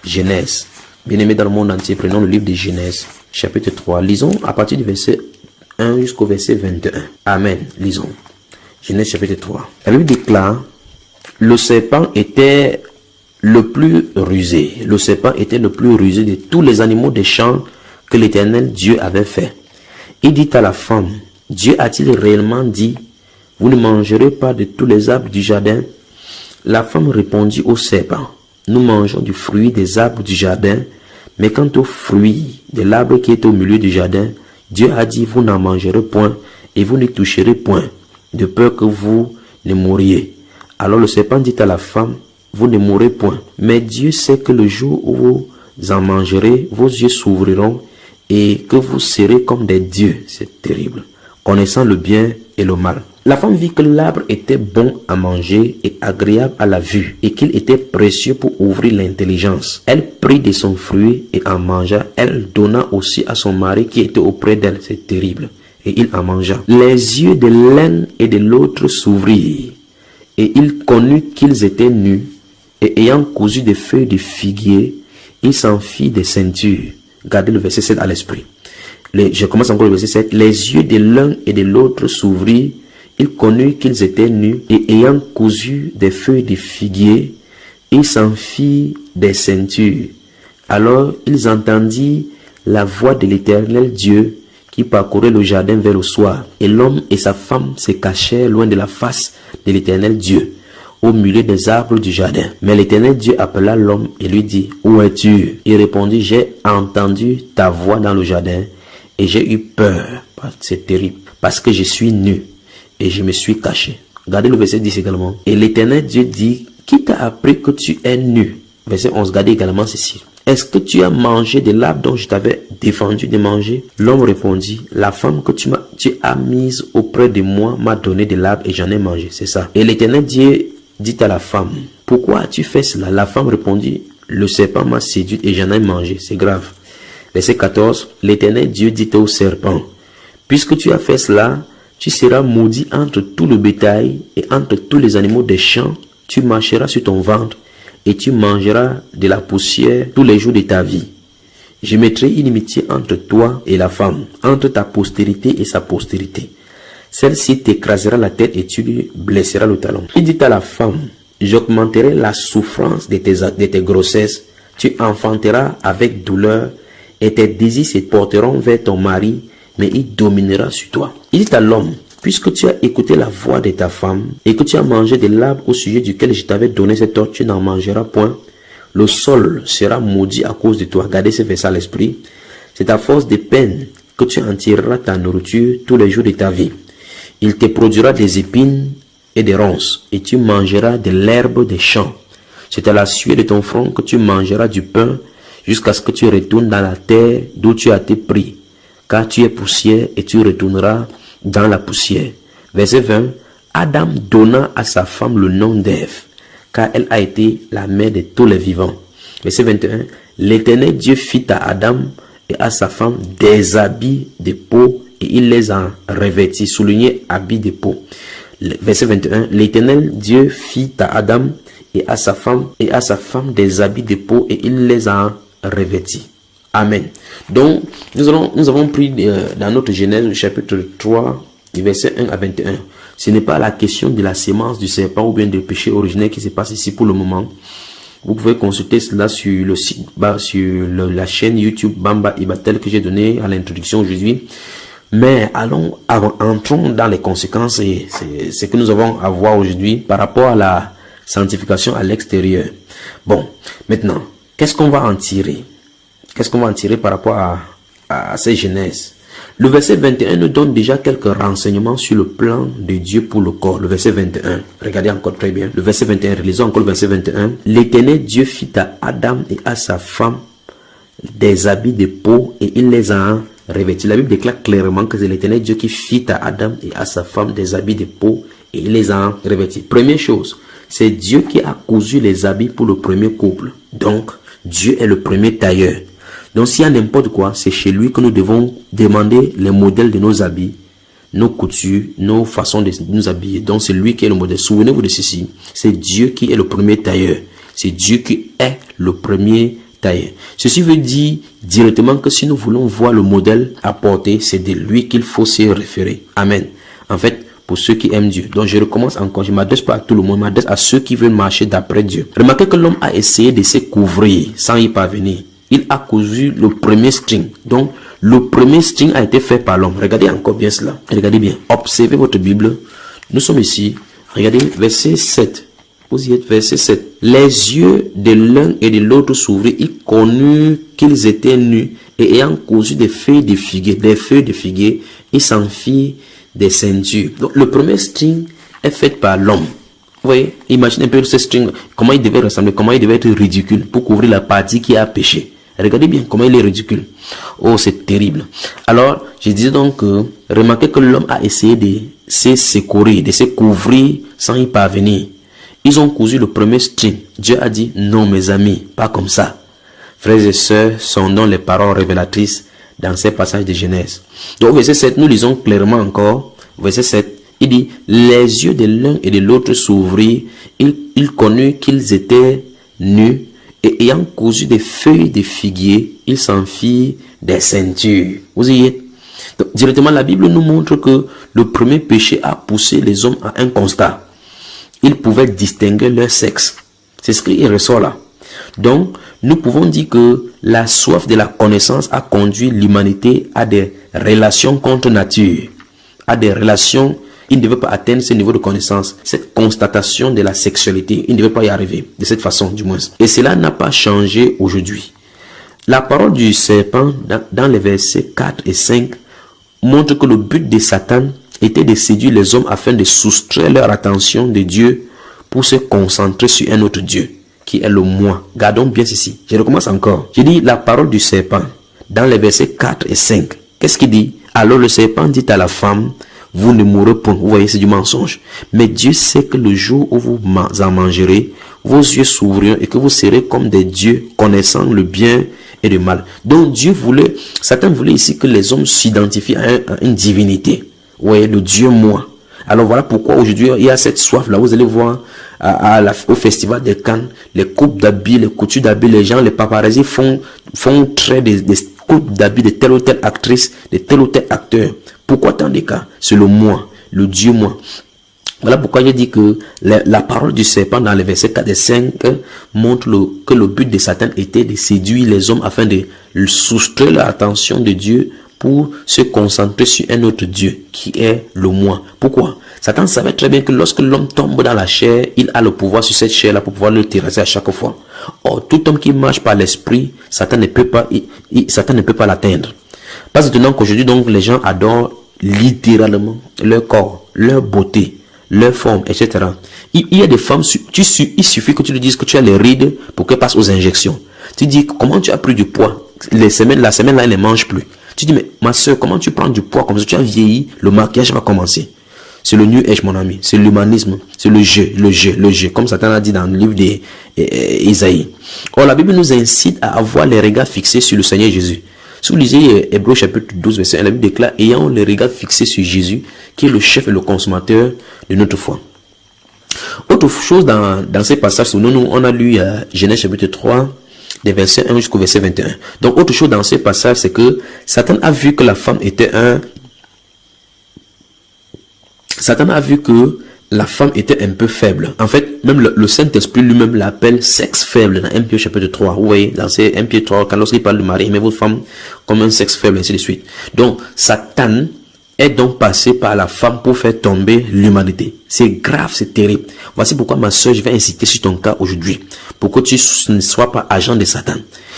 Genèse. Bien-aimés dans le monde entier, prenons le livre de Genèse, chapitre 3. Lisons à partir du verset 1 jusqu'au verset 21. Amen. Lisons. Genèse chapitre 3. La Bible déclare: le serpent était le plus rusé. Le serpent était le plus rusé de tous les animaux des champs que l'Éternel Dieu avait fait. Il dit à la femme, Dieu a-t-il réellement dit, vous ne mangerez pas de tous les arbres du jardin? La femme répondit au serpent, nous mangeons du fruit des arbres du jardin, mais quant au fruit de l'arbre qui est au milieu du jardin, Dieu a dit, vous n'en mangerez point et vous n'y toucherez point, de peur que vous ne mouriez. Alors le serpent dit à la femme, vous ne mourrez point, mais Dieu sait que le jour où vous en mangerez, vos yeux s'ouvriront et que vous serez comme des dieux. C'est terrible, connaissant le bien et le mal. La femme vit que l'arbre était bon à manger et agréable à la vue, et qu'il était précieux pour ouvrir l'intelligence. Elle prit de son fruit et en mangea. Elle donna aussi à son mari qui était auprès d'elle. C'est terrible. Et il en mangea. Les yeux de l'un et de l'autre s'ouvrirent, et il connut qu'ils étaient nus, et ayant cousu des feuilles de figuier, il s'en fit des ceintures. Gardez le verset 7 à l'esprit. Je commence encore le verset 7. Les yeux de l'un et de l'autre s'ouvrirent, il connut qu'ils étaient nus, et ayant cousu des feuilles de figuier, il s'en fit des ceintures. Alors ils entendirent la voix de l'Éternel Dieu qui parcourait le jardin vers le soir. Et l'homme et sa femme se cachèrent loin de la face de l'Éternel Dieu, au milieu des arbres du jardin. Mais l'Éternel Dieu appela l'homme et lui dit, où es-tu? Il répondit, j'ai entendu ta voix dans le jardin, et j'ai eu peur. C'est terrible, parce que je suis nu. Et je me suis caché. Regardez le verset 10 également. Et l'Éternel Dieu dit, qui t'a appris que tu es nu? Verset 11, regardez également ceci. Est-ce que tu as mangé de l'arbre dont je t'avais défendu de manger? L'homme répondit, la femme que tu as mise auprès de moi m'a donné de l'arbre et j'en ai mangé. C'est ça. Et l'Éternel Dieu dit à la femme, pourquoi as-tu fait cela? La femme répondit, le serpent m'a séduite et j'en ai mangé. C'est grave. Verset 14, l'Éternel Dieu dit au serpent, puisque tu as fait cela, tu seras maudit entre tout le bétail et entre tous les animaux des champs. Tu marcheras sur ton ventre et tu mangeras de la poussière tous les jours de ta vie. Je mettrai inimitié entre toi et la femme, entre ta postérité et sa postérité. Celle-ci t'écrasera la tête et tu lui blesseras le talon. Il dit à la femme, j'augmenterai la souffrance de tes grossesses. Tu enfanteras avec douleur et tes désirs se porteront vers ton mari, mais il dominera sur toi. Il dit à l'homme, puisque tu as écouté la voix de ta femme et que tu as mangé de l'arbre au sujet duquel je t'avais donné cet ordre, tu n'en mangeras point. Le sol sera maudit à cause de toi. Gardez ce verset à l'esprit. C'est à force de peine que tu en tireras ta nourriture tous les jours de ta vie. Il te produira des épines et des ronces, et tu mangeras de l'herbe des champs. C'est à la sueur de ton front que tu mangeras du pain, jusqu'à ce que tu retournes dans la terre d'où tu as été pris. Car tu es poussière et tu retourneras dans la poussière. Verset 20. Adam donna à sa femme le nom d'Ève, car elle a été la mère de tous les vivants. Verset 21. L'Éternel Dieu fit à Adam et à sa femme des habits de peau et il les en revêtit. Souligné habits de peau. Verset 21. L'Éternel Dieu fit à Adam et à sa femme des habits de peau et il les en revêtit. Amen. Donc, nous avons pris dans notre Genèse, chapitre 3, verset 1 à 21. Ce n'est pas la question de la sémence du serpent ou bien du péché originel qui se passe ici pour le moment. Vous pouvez consulter cela sur le site, sur la chaîne YouTube Bamba Ibatel que j'ai donné à l'introduction aujourd'hui. Mais entrons dans les conséquences et c'est ce que nous avons à voir aujourd'hui par rapport à la sanctification à l'extérieur. Bon, maintenant, qu'est-ce qu'on va en tirer? Qu'est-ce qu'on va en tirer par rapport à ces genèses? Le verset 21 nous donne déjà quelques renseignements sur le plan de Dieu pour le corps. Le verset 21, regardez encore très bien. Le verset 21, relisons encore le verset 21. L'Éternel Dieu fit à Adam et à sa femme des habits de peau et il les a revêtis. La Bible déclare clairement que c'est l'Éternel Dieu qui fit à Adam et à sa femme des habits de peau et il les a revêtis. Première chose, c'est Dieu qui a cousu les habits pour le premier couple. Donc, Dieu est le premier tailleur. Donc s'il y a n'importe quoi, c'est chez lui que nous devons demander les modèles de nos habits, nos coutures, nos façons de nous habiller. Donc c'est lui qui est le modèle. Souvenez-vous de ceci. C'est Dieu qui est le premier tailleur. C'est Dieu qui est le premier tailleur. Ceci veut dire directement que si nous voulons voir le modèle à porter, c'est de lui qu'il faut se référer. Amen. En fait, pour ceux qui aiment Dieu. Donc je recommence encore. Je ne m'adresse pas à tout le monde, je m'adresse à ceux qui veulent marcher d'après Dieu. Remarquez que l'homme a essayé de se couvrir sans y parvenir. Il a cousu le premier string. Donc, le premier string a été fait par l'homme. Regardez encore bien cela. Regardez bien. Observez votre Bible. Nous sommes ici. Regardez, verset 7. Vous y êtes, verset 7. Les yeux de l'un et de l'autre s'ouvrirent. Ils connurent qu'ils étaient nus et ayant cousu des feuilles de figuier, ils s'enfirent des ceintures. Donc, le premier string est fait par l'homme. Vous voyez, imaginez un peu ce string, comment il devait ressembler, comment il devait être ridicule pour couvrir la partie qui a péché. Regardez bien comment il est ridicule. Oh, c'est terrible. Alors, je disais donc, remarquez que l'homme a essayé de se secourir, de se couvrir sans y parvenir. Ils ont cousu le premier string. Dieu a dit, non mes amis, pas comme ça. Frères et sœurs, sondons les paroles révélatrices dans ces passages de Genèse. Donc, verset 7, nous lisons clairement encore, verset 7, il dit, les yeux de l'un et de l'autre s'ouvrirent, ils connurent qu'ils étaient nus, et ayant cousu des feuilles de figuier, ils s'enfirent des ceintures. Vous y êtes? Donc, directement, la Bible nous montre que le premier péché a poussé les hommes à un constat. Ils pouvaient distinguer leur sexe. C'est ce qui ressort là. Donc, nous pouvons dire que la soif de la connaissance a conduit l'humanité à des relations contre nature, à des relations. Il ne devait pas atteindre ce niveau de connaissance, cette constatation de la sexualité. Il ne devait pas y arriver, de cette façon du moins. Et cela n'a pas changé aujourd'hui. La parole du serpent, dans les versets 4 et 5, montre que le but de Satan était de séduire les hommes afin de soustraire leur attention de Dieu pour se concentrer sur un autre Dieu, qui est le moi. Gardons bien ceci. Je recommence encore. Je dis la parole du serpent, dans les versets 4 et 5. Qu'est-ce qu'il dit? Alors le serpent dit à la femme, vous ne mourrez point. Vous voyez, c'est du mensonge. Mais Dieu sait que le jour où vous en mangerez, vos yeux s'ouvriront et que vous serez comme des dieux, connaissant le bien et le mal. Donc Satan voulait ici que les hommes s'identifient à une divinité. Vous voyez, le Dieu moi. Alors voilà pourquoi aujourd'hui il y a cette soif là. Vous allez voir au festival de Cannes, les coupes d'habits, les coutures d'habits, les gens, les paparazzis font trait des coupes d'habits de telle ou telle actrice, de tel ou tel acteur. Pourquoi tant de cas? C'est le moi, le Dieu moi. Voilà pourquoi je dis que la parole du serpent dans les versets 4 et 5 montre que le but de Satan était de séduire les hommes afin de soustraire leur attention de Dieu pour se concentrer sur un autre Dieu qui est le moi. Pourquoi? Satan savait très bien que lorsque l'homme tombe dans la chair, il a le pouvoir sur cette chair-là pour pouvoir le terrasser à chaque fois. Or, tout homme qui marche par l'esprit, Satan ne peut pas l'atteindre. Pas étonnant qu'aujourd'hui, donc, les gens adorent littéralement leur corps, leur beauté, leur forme, etc. Il y a des femmes, il suffit que tu lui dises que tu as les rides pour qu'elles passent aux injections. Tu dis, comment tu as pris du poids? La semaine là, elle ne mange plus. Tu dis, mais ma soeur, comment tu prends du poids comme ça? Tu as vieilli, le maquillage va commencer. C'est le New Age, mon ami. C'est l'humanisme. C'est le jeu. Comme Satan a dit dans le livre d'Ésaïe. Or, la Bible nous incite à avoir les regards fixés sur le Seigneur Jésus. Si vous lisez Hébreux chapitre 12, verset 1, la Bible déclare, ayant les regards fixés sur Jésus, qui est le chef et le consommateur de notre foi. Autre chose dans ces passages, nous, on a lu Genèse chapitre 3, des versets 1 jusqu'au verset 21. Donc, autre chose dans ces passages, c'est que Satan a vu que la femme était un peu faible. En fait, même le Saint-Esprit lui-même l'appelle sexe faible dans 1 Pierre chapitre 3. Vous voyez, dans ces 1 Pierre 3, quand lorsqu'il parle de mari, aimez votre femme comme un sexe faible, ainsi de suite. Donc, Satan est donc passé par la femme pour faire tomber l'humanité. C'est grave, c'est terrible. Voici pourquoi, ma soeur, je vais insister sur ton cas aujourd'hui, pour que tu ne sois pas agent de Satan.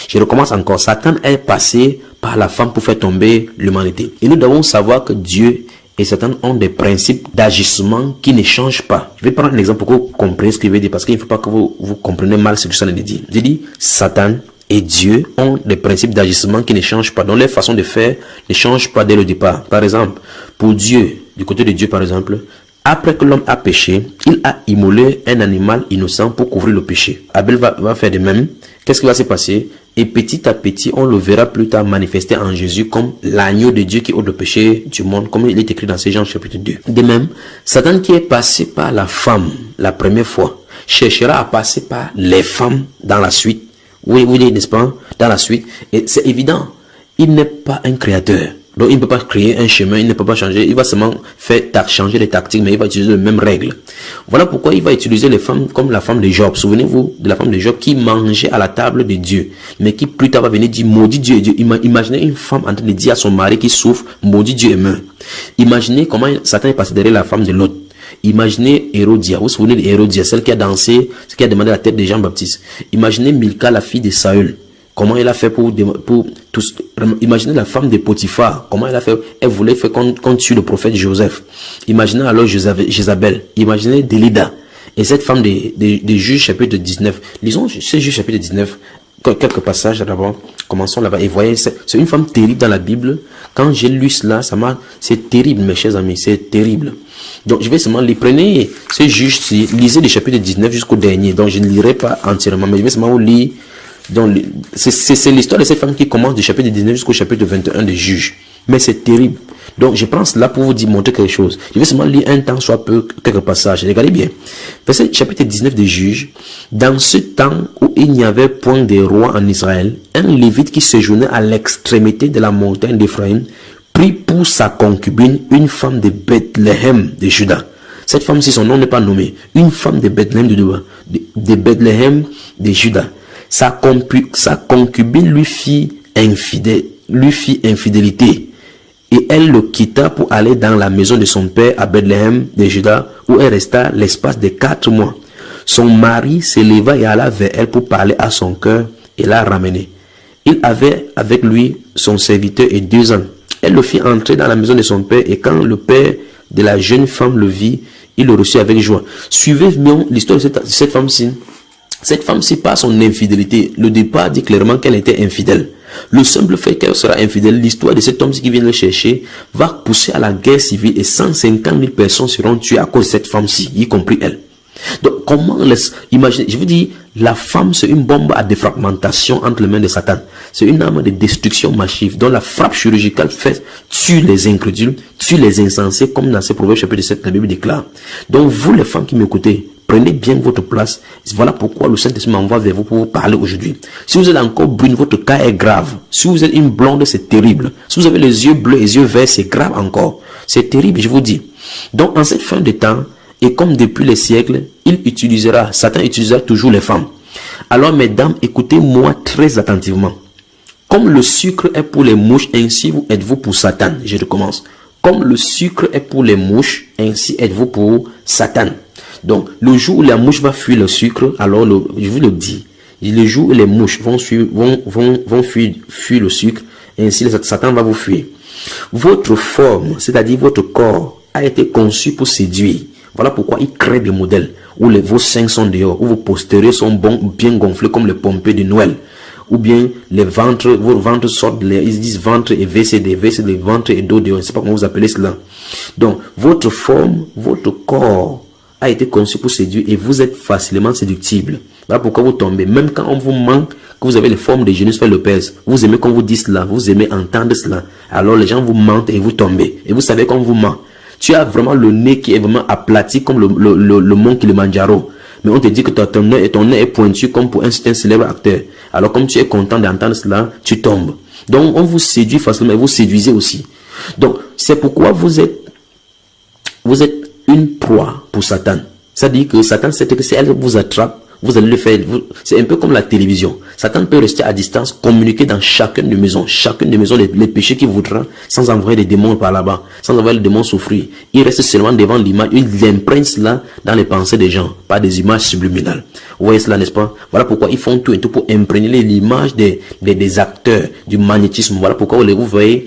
Je recommence encore. Satan est passé par la femme pour faire tomber l'humanité. Et nous devons savoir que Dieu et Satan ont des principes d'agissement qui ne changent pas. Je vais prendre un exemple pour que vous compreniez ce que je veux dire, parce qu'il ne faut pas que vous compreniez mal ce que je suis en train de dire. Je dis, Satan et Dieu ont des principes d'agissement qui ne changent pas. Donc, leur façon de faire ne change pas dès le départ. Par exemple, pour Dieu, du côté de Dieu, par exemple, après que l'homme a péché, il a immolé un animal innocent pour couvrir le péché. Abel va faire de même. Qu'est-ce qui va se passer? Et petit à petit, on le verra plus tard manifester en Jésus comme l'agneau de Dieu qui ôte le péché du monde, comme il est écrit dans Jean chapitre 2. De même, Satan qui est passé par la femme la première fois, cherchera à passer par les femmes dans la suite. Oui, n'est-ce pas? Dans la suite. Et c'est évident, il n'est pas un créateur. Donc il ne peut pas créer un chemin, il ne peut pas changer, il va seulement changer les tactiques, mais il va utiliser les mêmes règles. Voilà pourquoi il va utiliser les femmes comme la femme de Job. Souvenez-vous de la femme de Job qui mangeait à la table de Dieu, mais qui plus tard va venir dire maudit Dieu et Dieu. Imaginez une femme en train de dire à son mari qui souffre, maudit Dieu et meurt. Imaginez comment Satan est passé derrière la femme de l'autre. Imaginez Hérodia, vous vous souvenez d'Hérodia, celle qui a dansé, celle qui a demandé la tête de Jean-Baptiste. Imaginez Milka, la fille de Saül. Comment elle a fait pour tous. Imaginez la femme de Potiphar. Comment elle a fait. Elle voulait faire qu'on tue le prophète Joseph. Imaginez alors Jézabel. Imaginez Délida. Et cette femme des Juges chapitre 19. Lisons ce Juges chapitre 19. Quelques passages d'abord. Commençons là-bas. Et voyez, c'est une femme terrible dans la Bible. Quand j'ai lu cela, c'est terrible, mes chers amis. C'est terrible. Donc, je vais seulement les prenez ce Juges, lisez le chapitre 19 jusqu'au dernier. Donc, je ne lirai pas entièrement, mais je vais seulement vous lire. Donc, c'est l'histoire de cette femme qui commence du chapitre 19 jusqu'au chapitre 21 des Juges. Mais c'est terrible. Donc, je prends cela pour vous montrer quelque chose. Je vais seulement lire un temps, soit peu, quelques passages. Regardez bien. Verset chapitre 19 des Juges. Dans ce temps où il n'y avait point de roi en Israël, un Lévite qui séjournait à l'extrémité de la montagne d'Éphraïm prit pour sa concubine une femme de Bethléem de Juda. Cette femme, si son nom n'est pas nommé, une femme de Bethléem de Bethléem de Juda. Sa concubine lui fit infidélité. Et elle le quitta pour aller dans la maison de son père à Bethléem de Juda, où elle resta l'espace de 4 mois. Son mari s'éleva et alla vers elle pour parler à son cœur et la ramener. Il avait avec lui son serviteur et 2 ans. Elle le fit entrer dans la maison de son père, et quand le père de la jeune femme le vit, il le reçut avec joie. Suivez bien l'histoire de cette femme-ci. Cette femme-ci, par son infidélité, le départ dit clairement qu'elle était infidèle. Le simple fait qu'elle sera infidèle, l'histoire de cet homme qui vient le chercher, va pousser à la guerre civile, et 150 000 personnes seront tuées à cause de cette femme-ci, y compris elle. Donc, comment imaginez, je vous dis, la femme, c'est une bombe à défragmentation entre les mains de Satan. C'est une arme de destruction massive, dont la frappe chirurgicale tue les incrédules, tue les insensés, comme dans ces Proverbes chapitre 7, la Bible déclare. Donc, vous, les femmes qui m'écoutez, prenez bien votre place. Voilà pourquoi le Saint-Esprit m'envoie vers vous pour vous parler aujourd'hui. Si vous êtes encore brune, votre cas est grave. Si vous êtes une blonde, c'est terrible. Si vous avez les yeux bleus et les yeux verts, c'est grave encore. C'est terrible, je vous dis. Donc, en cette fin de temps, et comme depuis les siècles, Satan utilisera toujours les femmes. Alors, mesdames, écoutez-moi très attentivement. Comme le sucre est pour les mouches, ainsi êtes-vous pour Satan. Je recommence. Comme le sucre est pour les mouches, ainsi êtes-vous pour Satan. Donc, le jour où la mouche va fuir le sucre, alors je vous le dis, le jour où les mouches vont fuir le sucre, ainsi Satan va vous fuir. Votre forme, c'est-à-dire votre corps, a été conçu pour séduire. Voilà pourquoi il crée des modèles où vos seins sont dehors, où vos postérieurs sont bien gonflés comme les pompées de Noël. Ou bien vos ventres sortent, ils disent ventre et VCD, ventre et dos dehors, je ne sais pas comment vous appelez cela. Donc, votre forme, votre corps a été conçu pour séduire, et vous êtes facilement séductible. Voilà pourquoi vous tombez. Même quand on vous manque, que vous avez les formes de Janus Lopez, vous aimez qu'on vous dise cela, vous aimez entendre cela. Alors les gens vous mentent et vous tombez. Et vous savez qu'on vous ment. Tu as vraiment le nez qui est vraiment aplati comme le mont Kilimanjaro. Mais on te dit que ton nez est pointu comme pour un célèbre acteur. Alors comme tu es content d'entendre cela, tu tombes. Donc on vous séduit facilement et vous séduisez aussi. Donc c'est pourquoi vous êtes une proie pour Satan. C'est-à-dire que Satan sait que si elle vous attrape, vous allez le faire. C'est un peu comme la télévision. Satan peut rester à distance, communiquer dans chacune des maisons. Chacune des maisons, les péchés qu'il voudra, sans envoyer des démons par là-bas, sans envoyer les démons souffrir. Il reste seulement devant l'image, il imprègne cela dans les pensées des gens, pas des images subliminales. Vous voyez cela, n'est-ce pas? Voilà pourquoi ils font tout et tout pour imprégner l'image des acteurs, du magnétisme. Voilà pourquoi vous voyez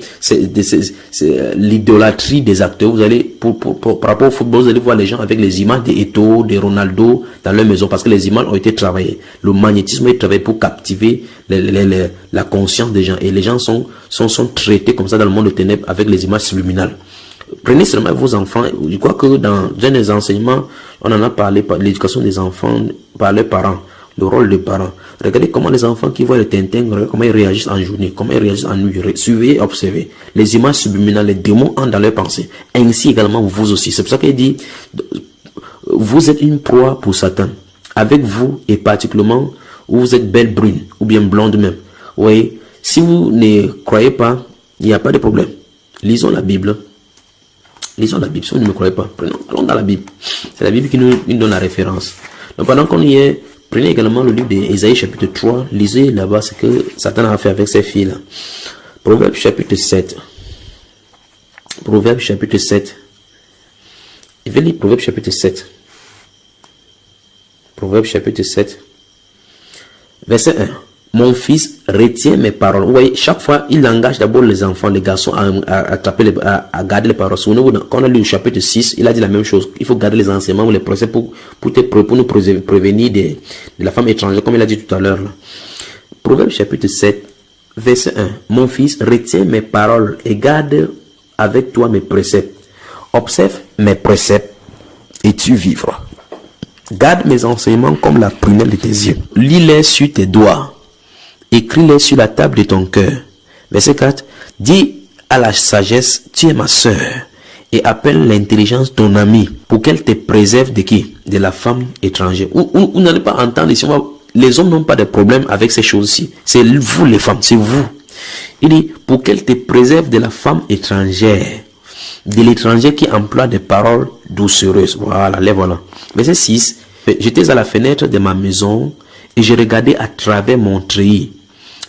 l'idolâtrie des acteurs. Vous allez, par rapport au football, vous allez voir les gens avec les images des Eto'o, des Ronaldo dans leur maison, parce que les images ont été travaillées. Le magnétisme est travaillé pour captiver la conscience des gens. Et les gens sont traités comme ça dans le monde de ténèbres avec les images subliminales. Prenez seulement vos enfants. Je crois que dans les enseignements, on en a parlé par l'éducation des enfants, par les parents, le rôle des parents. Regardez comment les enfants qui voient le Tintin, regardez comment ils réagissent en journée, comment ils réagissent en nuit. Suivez et observez. Les images subliminales, les démons entrent dans leurs pensées. Ainsi également vous aussi. C'est pour ça qu'il dit, vous êtes une proie pour Satan. Avec vous, et particulièrement, où vous êtes belle brune, ou bien blonde même. Oui, si vous ne croyez pas, il n'y a pas de problème. Lisons la Bible. Lisons la Bible. Si vous ne me croyez pas, allons dans la Bible. C'est la Bible qui nous donne la référence. Donc pendant qu'on y est, prenez également le livre d'Ésaïe chapitre 3. Lisez là-bas ce que Satan a fait avec ses filles-là. Proverbe chapitre 7. Proverbe chapitre 7. Je vais lire Proverbe chapitre 7. Proverbe chapitre 7. Verset 1. Mon fils, retiens mes paroles. Vous voyez, chaque fois, il engage d'abord les enfants, les garçons à garder les paroles. Souvenez-vous, quand on a lu le chapitre 6, il a dit la même chose. Il faut garder les enseignements ou les procès pour nous prévenir de la femme étrangère, comme il a dit tout à l'heure. Proverbe chapitre 7, verset 1. Mon fils, retiens mes paroles et garde avec toi mes préceptes. Observe mes préceptes et tu vivras. Garde mes enseignements comme la prunelle de tes yeux. Lis-les sur tes doigts. Écris-les sur la table de ton cœur. Verset 4. Dis à la sagesse, tu es ma sœur. Et appelle l'intelligence ton ami. Pour qu'elle te préserve de qui? De la femme étrangère. Vous n'allez pas entendre ici. Les hommes n'ont pas de problème avec ces choses-ci. C'est vous les femmes, c'est vous. Il dit, pour qu'elle te préserve de la femme étrangère. De l'étranger qui emploie des paroles doucereuses. Voilà, les voilà. Verset 6. J'étais à la fenêtre de ma maison et je regardais à travers mon treillis.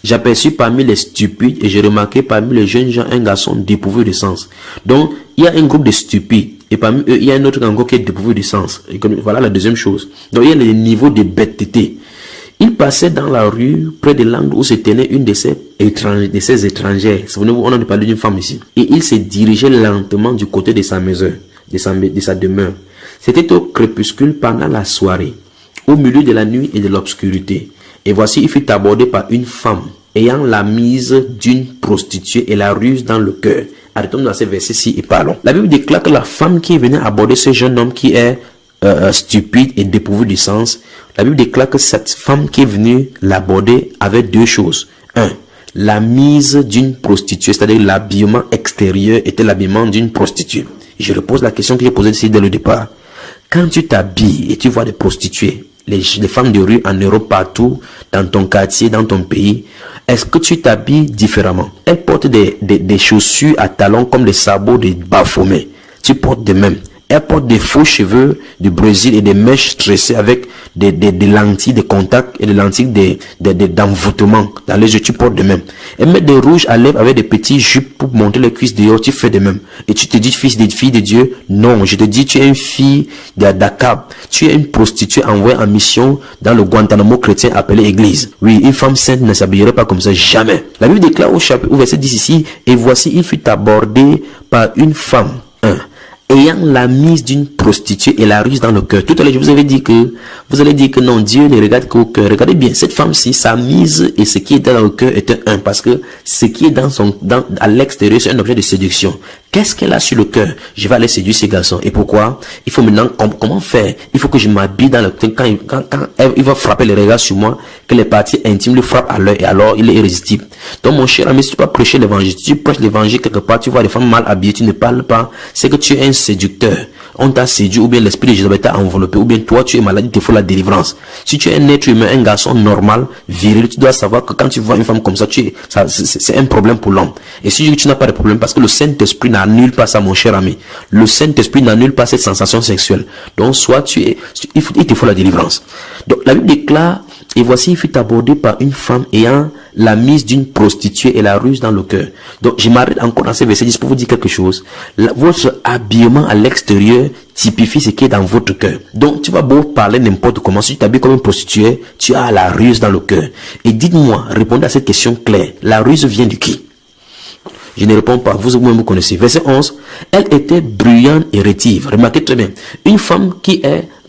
J'aperçus parmi les stupides et j'ai remarqué parmi les jeunes gens un garçon dépourvu de sens. Donc, il y a un groupe de stupides et parmi eux, il y a un autre encore qui est dépourvu de sens. Et voilà la deuxième chose. Donc, il y a le niveau de bêteté. Il passait dans la rue près de l'angle où se tenait une de ces étrangères. Souvenez-vous, on a parlé d'une femme ici. Et il se dirigeait lentement du côté de sa maison, de sa demeure. C'était au crépuscule pendant la soirée, au milieu de la nuit et de l'obscurité. Et voici, il fut abordé par une femme ayant la mise d'une prostituée et la ruse dans le cœur. Arrêtons-nous dans ces versets-ci et parlons. La Bible déclare que la femme qui est venue aborder ce jeune homme qui est stupide et dépourvu de sens, la Bible déclare que cette femme qui est venue l'aborder avait deux choses. Un, la mise d'une prostituée, c'est-à-dire l'habillement extérieur était l'habillement d'une prostituée. Et je repose la question que j'ai posée ici dès le départ. Quand tu t'habilles et tu vois des prostituées, les femmes de rue en Europe partout, dans ton quartier, dans ton pays, est-ce que tu t'habilles différemment? Elles portent des chaussures à talons comme des sabots de Baphomet. Tu portes de même. Elles portent des faux cheveux du Brésil et des mèches tressées avec des lentilles de contact et des lentilles d'envoûtement dans les yeux. Tu portes de même. Elles mettent des rouges à lèvres avec des petits jupes pour monter les cuisses dehors. Tu fais de même. Et tu te dis fille de Dieu? Non, je te dis tu es une fille d'Akab. Tu es une prostituée envoyée en mission dans le Guantanamo chrétien appelé église. Oui, une femme sainte ne s'habillerait pas comme ça, jamais. La Bible déclare au verset 10 ici, et voici il fut abordé par une femme. Ayant la mise d'une prostituée et la ruse dans le cœur. Tout à l'heure, je vous avais dit vous allez dire que non, Dieu ne regarde qu'au cœur. Regardez bien, cette femme-ci, sa mise et ce qui est dans le cœur était un, parce que ce qui est à l'extérieur, c'est un objet de séduction. Qu'est-ce qu'elle a sur le cœur? Je vais aller séduire ces garçons. Et pourquoi? Il faut maintenant, comment faire? Il faut que je m'habille dans le cœur. Quand il va frapper les regards sur moi, que les parties intimes lui frappent à l'œil, et alors il est irrésistible. Donc mon cher ami, si tu peux prêcher l'évangile, si tu prêches l'évangile quelque part, tu vois des femmes mal habillées, tu ne parles pas, c'est que tu es un séducteur. On t'a séduit, ou bien l'esprit de Jézabel t'a enveloppé, ou bien toi tu es malade, il te faut la délivrance. Si tu es un être humain, un garçon normal, viril, tu dois savoir que quand tu vois une femme comme ça, c'est un problème pour l'homme. Et si tu n'as pas de problème, parce que le Saint-Esprit n'annule pas ça, mon cher ami. Le Saint-Esprit n'annule pas cette sensation sexuelle. Donc soit il te faut la délivrance. Donc la Bible déclare, et voici il fut abordé par une femme ayant la mise d'une prostituée et la ruse dans le cœur. Donc je m'arrête encore dans ces versets 10 pour vous dire quelque chose. Votre habillement à l'extérieur typifie ce qui est dans votre cœur. Donc tu vas beau parler n'importe comment, si tu t'habilles comme une prostituée, tu as la ruse dans le cœur. Et dites-moi, répondez à cette question claire. La ruse vient de qui? Je ne réponds pas, vous-même vous connaissez. Verset 11, elle était bruyante et rétive. Remarquez très bien, une femme qui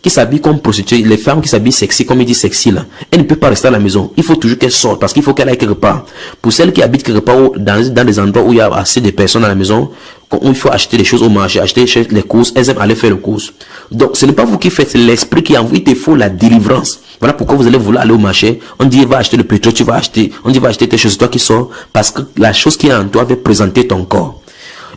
s'habille comme prostituée, les femmes qui s'habillent sexy, comme il dit sexy là, elle ne peut pas rester à la maison. Il faut toujours qu'elle sorte parce qu'il faut qu'elle aille quelque part. Pour celles qui habitent quelque part dans des endroits où il y a assez de personnes à la maison, où il faut acheter des choses au marché, acheter les courses, elles aiment aller faire les courses. Donc ce n'est pas vous qui faites, c'est l'esprit qui envoie, il te faut la délivrance. Voilà pourquoi vous allez vouloir aller au marché. On dit va acheter le pétrole, tu vas acheter. On dit va acheter tes choses, c'est toi qui sors, parce que la chose qui est en toi va présenter ton corps.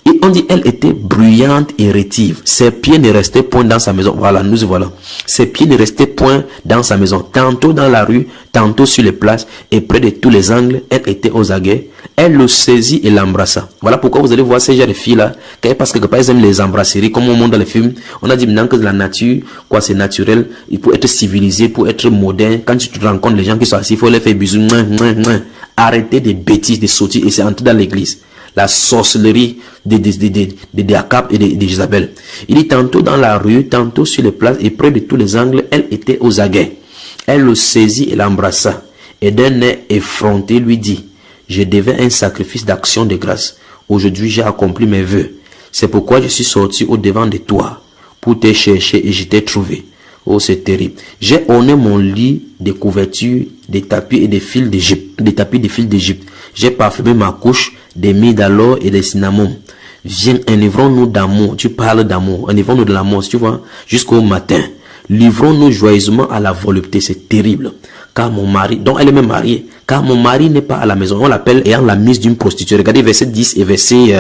Et on dit, elle était bruyante et rétive. Ses pieds ne restaient point dans sa maison. Voilà, nous y voilà. Ses pieds ne restaient point dans sa maison. Tantôt dans la rue, tantôt sur les places et près de tous les angles, elle était aux aguets. Elle le saisit et l'embrassa. Voilà pourquoi vous allez voir ces genres de filles-là, parce que elles aiment les embrasseries, comme on montre dans les films. On a dit maintenant que la nature, quoi, c'est naturel. Il faut être civilisé, pour être moderne. Quand tu te rencontres les gens qui sont assis, il faut les faire bisous. Arrêtez des bêtises, des sottises, et c'est entrer dans l'église. La sorcellerie de Akab et de Jézabel. Il dit tantôt dans la rue, tantôt sur les places et près de tous les angles, elle était aux aguets. Elle le saisit et l'embrassa. Et d'un air effronté lui dit, je devais un sacrifice d'action de grâce. Aujourd'hui, j'ai accompli mes vœux. C'est pourquoi je suis sorti au devant de toi pour te chercher et je t'ai trouvé. Oh, c'est terrible. J'ai orné mon lit de couvertures, des tapis et des fils d'Égypte. Des tapis de fils d'Égypte. J'ai parfumé ma couche des myrtilles et des cinnamons. Viens, enivrons-nous d'amour. Tu parles d'amour. Enivrons-nous de l'amour, tu vois, jusqu'au matin. Livrons-nous joyeusement à la volupté. C'est terrible. Car mon mari, donc elle est même mariée, car mon mari n'est pas à la maison. On l'appelle ayant la mise d'une prostituée. Regardez verset 10 et verset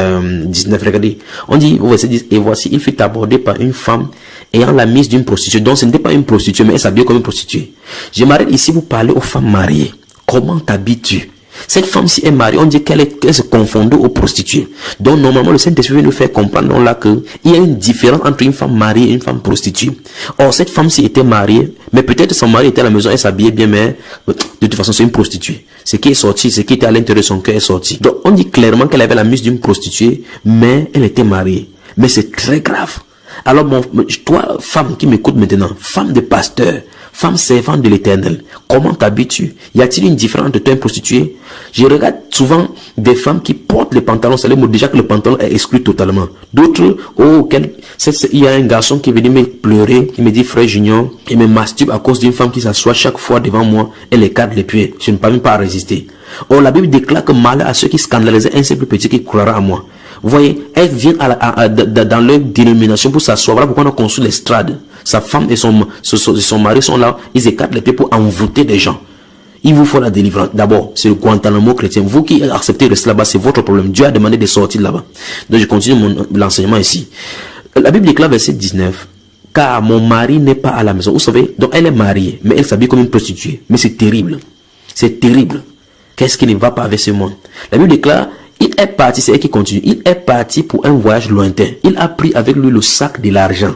19. Regardez. On dit au verset 10, et voici, il fut abordé par une femme ayant la mise d'une prostituée. Donc ce n'était pas une prostituée, mais elle s'habillait comme une prostituée. Je m'arrête ici pour parler aux femmes mariées. Comment t'habilles-tu? Cette femme-ci est mariée, on dit qu'elle se confondue aux prostituées. Donc normalement le Saint-Esprit veut nous faire comprendre là qu'il y a une différence entre une femme mariée et une femme prostituée. Or cette femme-ci était mariée, mais peut-être son mari était à la maison, elle s'habillait bien, mais de toute façon c'est une prostituée. Ce qui est sorti, ce qui était à l'intérieur de son cœur est sorti. Donc on dit clairement qu'elle avait la mise d'une prostituée, mais elle était mariée. Mais c'est très grave. Alors bon, toi femme qui m'écoute maintenant, femme de pasteur, femme servante de l'Éternel, comment t'habilles-tu? Y a-t-il une différence entre toi et une prostituée? Je regarde souvent des femmes qui portent les pantalons, ça veut dire déjà que le pantalon est exclu totalement. D'autres, il y a un garçon qui est venu me pleurer, il me dit, frère Junior, il me masturbe à cause d'une femme qui s'assoit chaque fois devant moi et les cadre les pieds. Je ne parviens pas à résister. Or, la Bible déclare que malheur à ceux qui scandalisaient un simple petit qui croira à moi. Vous voyez, elles viennent dans leur dénomination pour s'asseoir. Voilà pourquoi on a construit l'estrade. Sa femme et son mari sont là. Ils écartent les pieds pour envoûter des gens. Il vous faut la délivrance. D'abord, c'est le Guantanamo chrétien. Vous qui acceptez de rester là-bas, c'est votre problème. Dieu a demandé de sortir là-bas. Donc je continue l'enseignement ici. La Bible déclare verset 19. Car mon mari n'est pas à la maison. Vous savez, donc elle est mariée, mais elle s'habille comme une prostituée. Mais c'est terrible. C'est terrible. Qu'est-ce qui ne va pas avec ce monde? La Bible déclare, il est parti, c'est elle qui continue. Il est parti pour un voyage lointain. Il a pris avec lui le sac de l'argent.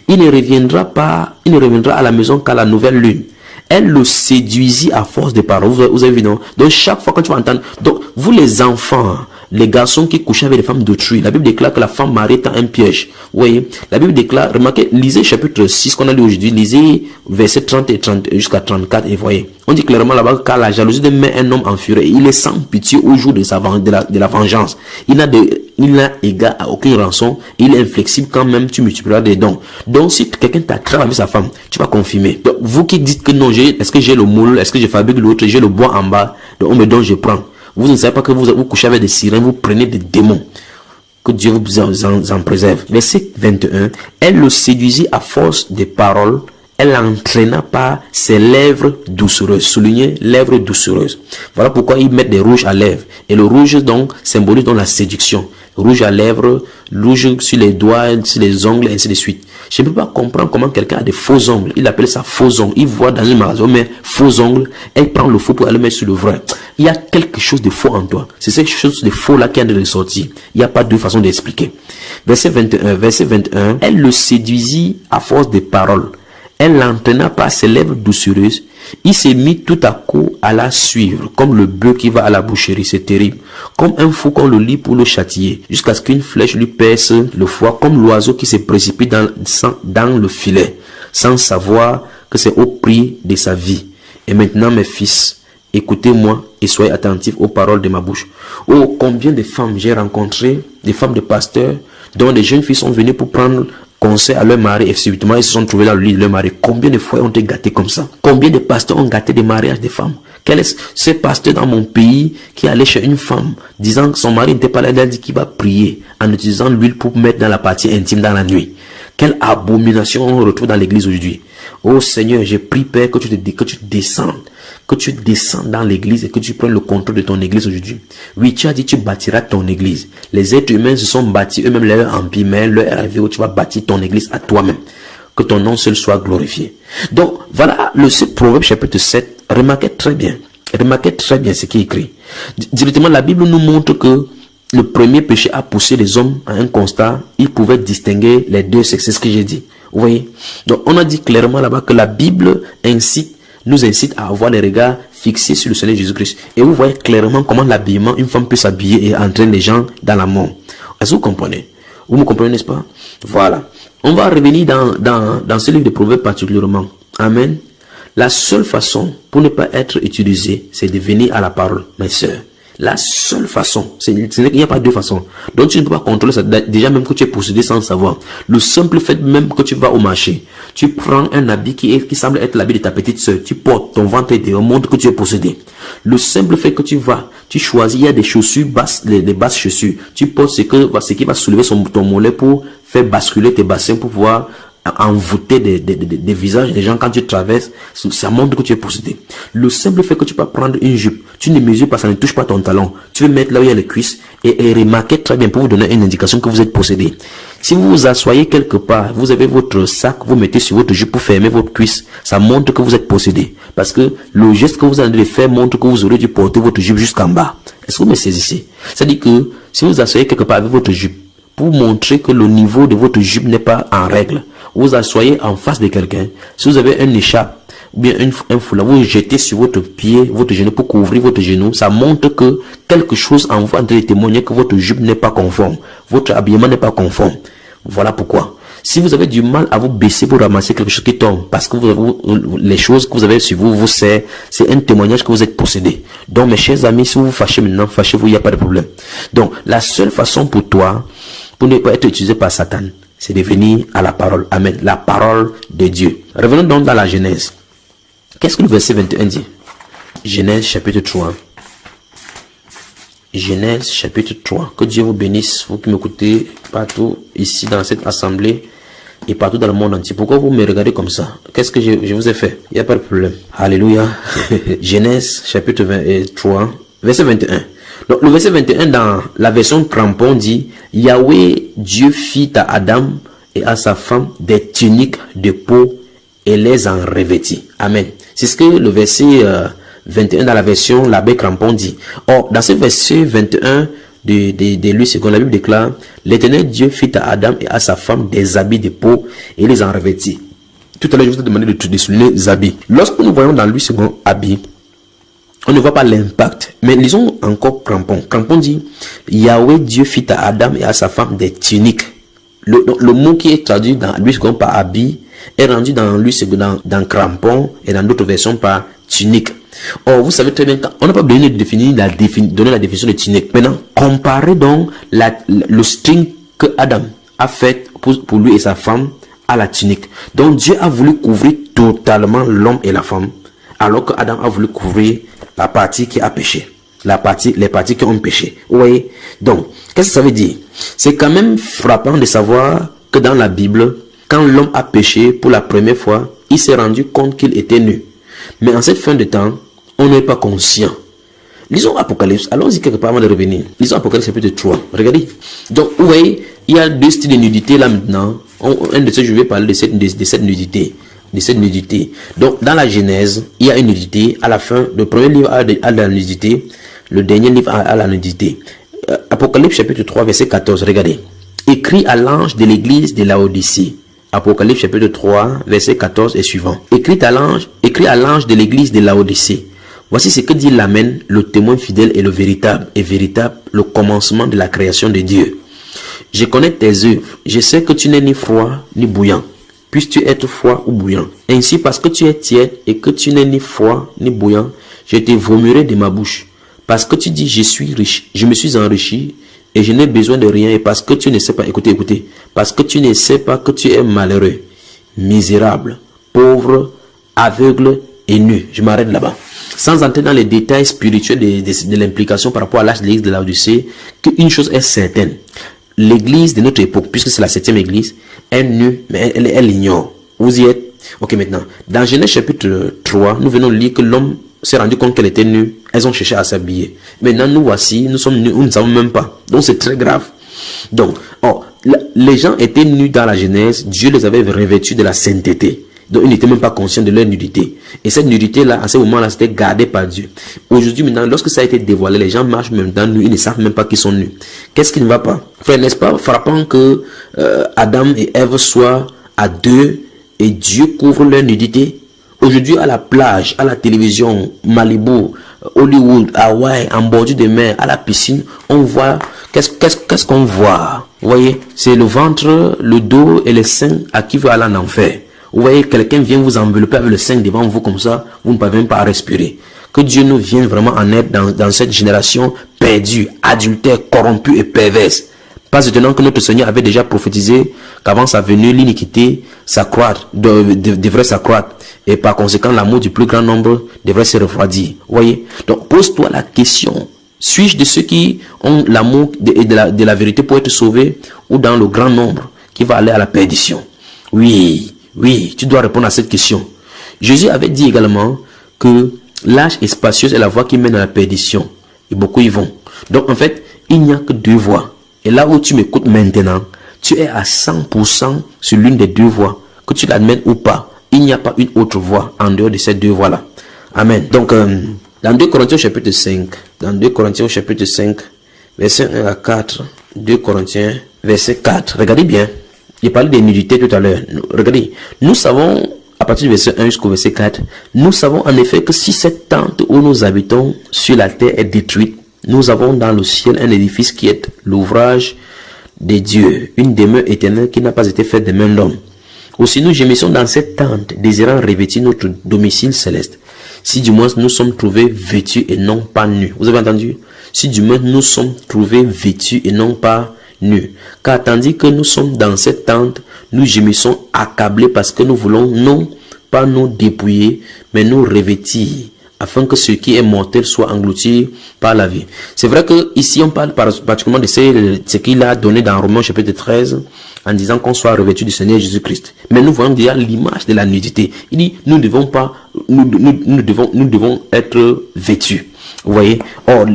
Il ne reviendra à la maison qu'à la nouvelle lune. Elle le séduisit à force de paroles. Vous avez vu, non? Donc chaque fois quand tu vas entendre, donc vous les enfants, les garçons qui couchaient avec les femmes d'autrui, la Bible déclare que la femme mariée est un piège. Vous voyez, la Bible déclare, remarquez, lisez chapitre 6 qu'on a lu aujourd'hui, lisez verset 30 et 30 jusqu'à 34 et voyez. On dit clairement là-bas car la jalousie met un homme en fureur. Il est sans pitié au jour de la vengeance. Il n'a égard à aucune rançon. Il est inflexible quand même tu multiplieras des dons. Donc si quelqu'un t'attrape avec sa femme, tu vas confirmer. Donc vous qui dites que non, est-ce que j'ai le moule, est-ce que je fabrique l'autre, j'ai le bois en bas, donc on me donne, je prends. Vous ne savez pas que vous couchez avec des sirènes, vous prenez des démons. Que Dieu vous en préserve. Verset 21. Elle le séduisit à force de paroles. Elle l'entraîna par ses lèvres doucereuses. Soulignez, lèvres doucereuses. Voilà pourquoi ils mettent des rouges à lèvres. Et le rouge donc symbolise donc la séduction. Rouge à lèvres, rouge sur les doigts, sur les ongles, et ainsi de suite. Je ne peux pas comprendre comment quelqu'un a des faux ongles. Il appelle ça faux ongles. Il voit dans un magasin, mais faux ongles. Elle prend le faux pour aller mettre sur le vrai. Il y a quelque chose de faux en toi. C'est quelque chose de faux là qui a de ressortir. Il n'y a pas deux façons d'expliquer. Verset 21. Elle le séduisit à force de paroles. Elle l'entraîna par ses lèvres doucereuses. Il s'est mis tout à coup à la suivre, comme le bœuf qui va à la boucherie. C'est terrible. Comme un fou qu'on le lit pour le châtier, jusqu'à ce qu'une flèche lui perce le foie, comme l'oiseau qui se précipite dans le filet, sans savoir que c'est au prix de sa vie. Et maintenant, mes fils, écoutez-moi et soyez attentifs aux paroles de ma bouche. Oh, combien de femmes j'ai rencontrées, des femmes de pasteurs, dont des jeunes filles sont venues pour prendre conseil à leur mari et subitement ils se sont trouvés dans le lit de leur mari. Combien de fois ont été gâtés comme ça? Combien de pasteurs ont gâté des mariages des femmes? Quel est ce pasteur dans mon pays qui allait chez une femme disant que son mari n'était pas là, il a dit qu'il va prier en utilisant l'huile pour mettre dans la partie intime dans la nuit? Quelle abomination on retrouve dans l'église aujourd'hui. Oh Seigneur, j'ai pris Père que tu descendes dans l'église et que tu prennes le contrôle de ton église aujourd'hui. Oui, tu as dit tu bâtiras ton église. Les êtres humains se sont bâtis eux-mêmes leur empire, mais l'heure est arrivée où tu vas bâtir ton église à toi-même. Que ton nom seul soit glorifié. Donc, voilà ce Proverbe chapitre 7. Remarquez très bien ce qui est écrit. Directement, la Bible nous montre que le premier péché a poussé les hommes à un constat. Ils pouvaient distinguer les deux sexes. C'est ce que j'ai dit. Vous voyez? Donc, on a dit clairement là-bas que la Bible nous incite à avoir les regards fixés sur le Seigneur Jésus-Christ. Et vous voyez clairement comment l'habillement, une femme peut s'habiller et entraîner les gens dans la mort. Est-ce que vous comprenez? Vous me comprenez, n'est-ce pas? Voilà. On va revenir dans ce livre de Proverbes particulièrement. Amen. La seule façon pour ne pas être utilisé, c'est de venir à la parole, mes sœurs. La seule façon, il n'y a pas deux façons. Donc tu ne peux pas contrôler ça. Déjà même que tu es possédé sans savoir. Le simple fait même que tu vas au marché, tu prends un habit qui semble être l'habit de ta petite sœur, tu portes ton ventre et montre que tu es possédé. Le simple fait que tu vas, tu choisis, il y a des chaussures basses, des basses chaussures. Tu portes ce qui va soulever ton mollet pour faire basculer tes bassins pour pouvoir envoûter des visages des gens quand tu traverses, ça montre que tu es possédé. Le simple fait que tu peux prendre une jupe, tu ne mesures pas, ça ne touche pas ton talon, tu veux mettre là où il y a les cuisses et remarquer très bien pour vous donner une indication que vous êtes possédé. Si vous vous asseyez quelque part, vous avez votre sac, vous mettez sur votre jupe pour fermer votre cuisse, ça montre que vous êtes possédé. Parce que le geste que vous allez faire montre que vous aurez dû porter votre jupe jusqu'en bas. Est-ce que vous me saisissez? C'est-à-dire que si vous asseyez quelque part avec votre jupe, pour montrer que le niveau de votre jupe n'est pas en règle, vous asseyez en face de quelqu'un. Si vous avez un écharpe ou bien un foulard, vous jetez sur votre pied, votre genou pour couvrir votre genou. Ça montre que quelque chose en vous en train de témoigner que votre jupe n'est pas conforme. Votre habillement n'est pas conforme. Voilà pourquoi. Si vous avez du mal à vous baisser pour ramasser quelque chose qui tombe, parce que les choses que vous avez sur vous c'est un témoignage que vous êtes possédé. Donc mes chers amis, si vous vous fâchez maintenant, fâchez-vous, il n'y a pas de problème. Donc la seule façon pour toi, pour ne pas être utilisé par Satan, c'est de venir à la parole. Amen. La parole de Dieu. Revenons donc dans la Genèse. Qu'est-ce que le verset 21 dit? Genèse chapitre 3. Genèse chapitre 3. Que Dieu vous bénisse, vous qui m'écoutez partout ici dans cette assemblée et partout dans le monde entier. Pourquoi vous me regardez comme ça? Qu'est-ce que je vous ai fait? Il n'y a pas de problème. Alléluia. Genèse chapitre 3, verset 21. Donc, le verset 21 dans la version crampon dit: Yahweh Dieu fit à Adam et à sa femme des tuniques de peau et les en revêtit. Amen. C'est ce que le verset 21 dans la version l'abbé crampon dit. Or, dans ce verset 21 de lui, second, la Bible déclare: l'Éternel Dieu fit à Adam et à sa femme des habits de peau et les en revêtit. Tout à l'heure, je vous ai demandé de souligner les habits. Lorsque nous voyons dans lui, second, habits, on ne voit pas l'impact. Mais lisons encore crampon. Crampon dit: Yahweh Dieu fit à Adam et à sa femme des tuniques. Le mot qui est traduit dans lui second par habit est rendu dans lui second dans crampon et dans d'autres versions par tunique. Or, vous savez très bien qu'on n'a pas besoin de donner la définition de tunique. Maintenant, comparez donc le string que Adam a fait pour lui et sa femme à la tunique. Donc, Dieu a voulu couvrir totalement l'homme et la femme, alors que Adam a voulu couvrir la partie qui a péché. Les parties qui ont péché. Vous voyez? Donc, qu'est-ce que ça veut dire? C'est quand même frappant de savoir que dans la Bible, quand l'homme a péché pour la première fois, il s'est rendu compte qu'il était nu. Mais en cette fin de temps, on n'est pas conscient. Lisons Apocalypse. Allons-y quelque part avant de revenir. Lisons Apocalypse chapitre 3. Regardez. Donc, vous voyez, il y a deux styles de nudité là maintenant. Un de ceux, je vais parler de cette nudité. De cette nudité. Donc, dans la Genèse, il y a une nudité. À la fin, le premier livre a la nudité. Le dernier livre a la nudité. Apocalypse chapitre 3, verset 14. Regardez. Écrit à l'ange de l'église de Laodicée. Apocalypse chapitre 3, verset 14 et suivant. Écrit à l'ange de l'église de Laodicée. Voici ce que dit l'Amen, le témoin fidèle et le véritable, le commencement de la création de Dieu. Je connais tes œuvres. Je sais que tu n'es ni froid ni bouillant. Puisses-tu être froid ou bouillant? Ainsi, parce que tu es tiède et que tu n'es ni froid ni bouillant, je te vomirai de ma bouche. Parce que tu dis: je suis riche, je me suis enrichi et je n'ai besoin de rien. Et parce que tu ne sais pas, écoutez, parce que tu ne sais pas que tu es malheureux, misérable, pauvre, aveugle et nu. Je m'arrête là-bas. Sans entrer dans les détails spirituels de l'implication par rapport à l'âge de l'église de Laodicée, qu'une chose est certaine. L'église de notre époque, puisque c'est la 7e église, est nue, mais elle ignore. Vous y êtes? Ok, maintenant. Dans Genèse chapitre 3, nous venons lire que l'homme s'est rendu compte qu'elle était nue. Elles ont cherché à s'habiller. Maintenant, nous voici, nous sommes nus, nous ne savons même pas. Donc, c'est très grave. Donc, les gens étaient nus dans la Genèse. Dieu les avait revêtus de la sainteté. Donc, ils n'étaient même pas conscients de leur nudité. Et cette nudité-là, à ce moment-là, c'était gardé par Dieu. Aujourd'hui, maintenant, lorsque ça a été dévoilé, les gens marchent même dans nus, ils ne savent même pas qu'ils sont nus. Qu'est-ce qui ne va pas? Frère, n'est-ce pas frappant que Adam et Ève soient à deux et Dieu couvre leur nudité? Aujourd'hui, à la plage, à la télévision, Malibu, Hollywood, Hawaï, en bordure de mer, à la piscine, on voit, qu'est-ce qu'on voit? Vous voyez, c'est le ventre, le dos et les seins à qui veut aller en enfer. Vous voyez, quelqu'un vient vous envelopper avec le sein devant vous comme ça, vous ne pouvez même pas respirer. Que Dieu nous vienne vraiment en aide dans cette génération perdue, adultère, corrompue et perverse. Pas étonnant que notre Seigneur avait déjà prophétisé qu'avant sa venue, l'iniquité devrait s'accroître. Et par conséquent, l'amour du plus grand nombre devrait se refroidir. Vous voyez? Donc, pose-toi la question. Suis-je de ceux qui ont l'amour de la vérité pour être sauvés ou dans le grand nombre qui va aller à la perdition? Oui, tu dois répondre à cette question. Jésus avait dit également que l'âge est spacieux et la voie qui mène à la perdition. Et beaucoup y vont. Donc, en fait, il n'y a que deux voies. Et là où tu m'écoutes maintenant, tu es à 100% sur l'une des deux voies. Que tu l'admettes ou pas, il n'y a pas une autre voie en dehors de ces deux voies-là. Amen. Donc, dans 2 Corinthiens chapitre 5, verset 1 à 4, 2 Corinthiens, verset 4, regardez bien, il parlait des nudités tout à l'heure. Regardez, nous savons, à partir du verset 1 jusqu'au verset 4, nous savons en effet que si cette tente où nous habitons sur la terre est détruite, nous avons dans le ciel un édifice qui est l'ouvrage de Dieu, une demeure éternelle qui n'a pas été faite de main d'homme. Aussi nous gémissons dans cette tente, désirant revêtir notre domicile céleste. Si du moins nous sommes trouvés vêtus et non pas nus. Vous avez entendu? Si du moins nous sommes trouvés vêtus et non pas nus. Car tandis que nous sommes dans cette tente, nous gémissons accablés parce que nous voulons non pas nous dépouiller, mais nous revêtir, afin que ce qui est mortel soit englouti par la vie. C'est vrai que ici on parle particulièrement de ce qu'il a donné dans Romains chapitre 13, en disant qu'on soit revêtu du Seigneur Jésus-Christ. Mais nous voyons déjà l'image de la nudité. Il dit, nous devons être vêtus. Vous voyez? Or,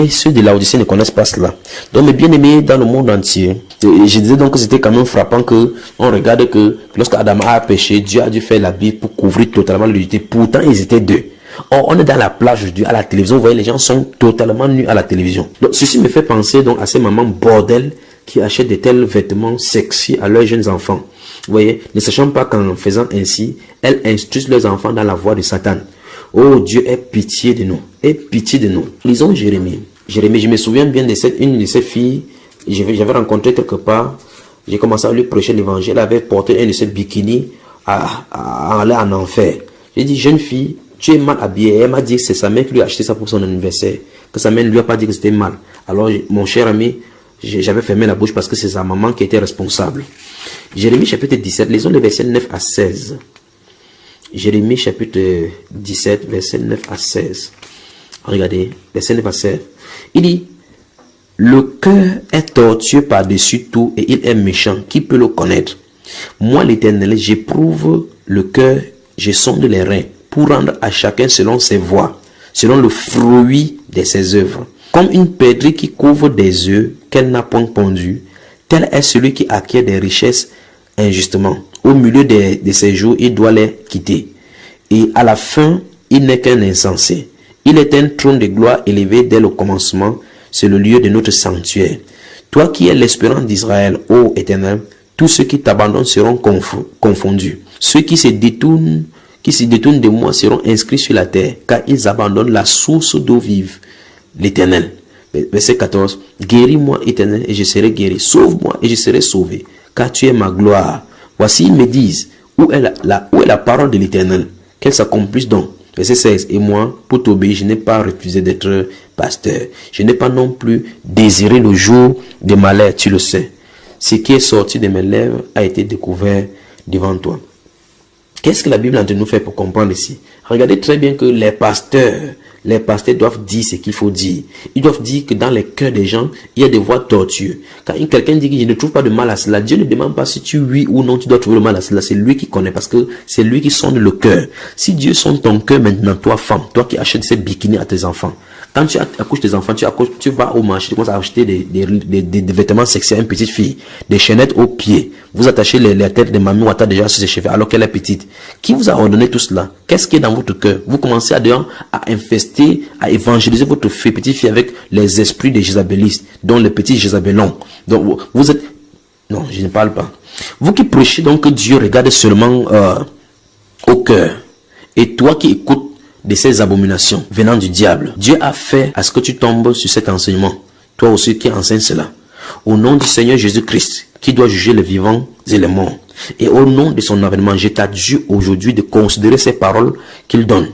ceux de Laodicée ne connaissent pas cela. Donc, mes bien-aimés dans le monde entier, je disais donc que c'était quand même frappant que on regarde que lorsque Adam a péché, Dieu a dû faire la Bible pour couvrir totalement la nudité. Pourtant, ils étaient deux. Or, on est dans la plage aujourd'hui, à la télévision. Vous voyez, les gens sont totalement nus à la télévision. Donc, ceci me fait penser donc à ces mamans bordel qui achètent de tels vêtements sexy à leurs jeunes enfants. Vous voyez, ne sachant pas qu'en faisant ainsi, elles instruisent leurs enfants dans la voie de Satan. Oh, Dieu, aie pitié de nous. Aie pitié de nous. Lisons Jérémie. Jérémie, je me souviens bien de une de ces filles. J'avais rencontré quelque part. J'ai commencé à lui prêcher l'évangile. Elle avait porté un de ces bikinis à aller en enfer. J'ai dit, jeune fille, tu es mal habillée. Elle m'a dit que c'est sa mère qui lui a acheté ça pour son anniversaire. Que sa mère ne lui a pas dit que c'était mal. Alors, mon cher ami, j'avais fermé la bouche parce que c'est sa maman qui était responsable. Jérémie chapitre 17, lisons les versets 9 à 16. Jérémie chapitre 17, verset 9 à 16. Regardez, verset 9 à 16. Il dit, le cœur est tortueux par-dessus tout et il est méchant. Qui peut le connaître? Moi, l'Éternel, j'éprouve le cœur, je sonde les reins pour rendre à chacun selon ses voies, selon le fruit de ses œuvres. Comme une perdrix qui couvre des œufs qu'elle n'a point pondus, tel est celui qui acquiert des richesses injustement. Au milieu de ses jours, il doit les quitter. Et à la fin, il n'est qu'un insensé. Il est un trône de gloire élevé dès le commencement. C'est le lieu de notre sanctuaire. Toi qui es l'espérance d'Israël, ô Éternel, tous ceux qui t'abandonnent seront confondus. Ceux qui se détournent de moi seront inscrits sur la terre, car ils abandonnent la source d'eau vive, l'Éternel. Verset 14. Guéris-moi, Éternel, et je serai guéri. Sauve-moi, et je serai sauvé, car tu es ma gloire. Voici, ils me disent, où est la parole de l'Éternel? Qu'elle s'accomplisse donc. Verset 16. Et moi, pour t'obéir, je n'ai pas refusé d'être pasteur. Je n'ai pas non plus désiré le jour de malheur, tu le sais. Ce qui est sorti de mes lèvres a été découvert devant toi. Qu'est-ce que la Bible a de nous faire pour comprendre ici? Regardez très bien que les pasteurs doivent dire ce qu'il faut dire. Ils doivent dire que dans les cœurs des gens, il y a des voix tortueuses. Quand quelqu'un dit que je ne trouve pas de mal à cela, Dieu ne demande pas si tu oui ou non tu dois trouver le mal à cela. C'est lui qui connaît parce que c'est lui qui sonde le cœur. Si Dieu sonde ton cœur maintenant, toi femme, toi qui achètes ces bikinis à tes enfants, Quand tu accouches tes enfants, tu vas au marché, tu commences à acheter des vêtements sexuels à une petite fille, des chaînettes aux pieds. Vous attachez les têtes de mamie Ouattara déjà sur ses cheveux alors qu'elle est petite. Qui vous a ordonné tout cela? Qu'est-ce qui est dans votre cœur? Vous commencez à infester, à évangéliser votre petite fille avec les esprits des jézabélistes, dont les petits jézabélons. Donc vous êtes... Non, je ne parle pas. Vous qui prêchez donc que Dieu regarde seulement au cœur. Et toi qui écoutes de ces abominations venant du diable, Dieu a fait à ce que tu tombes sur cet enseignement. Toi aussi qui enseignes cela. Au nom du Seigneur Jésus-Christ, qui doit juger les vivants et les morts. Et au nom de son avènement, je t'adjure aujourd'hui de considérer ces paroles qu'il donne.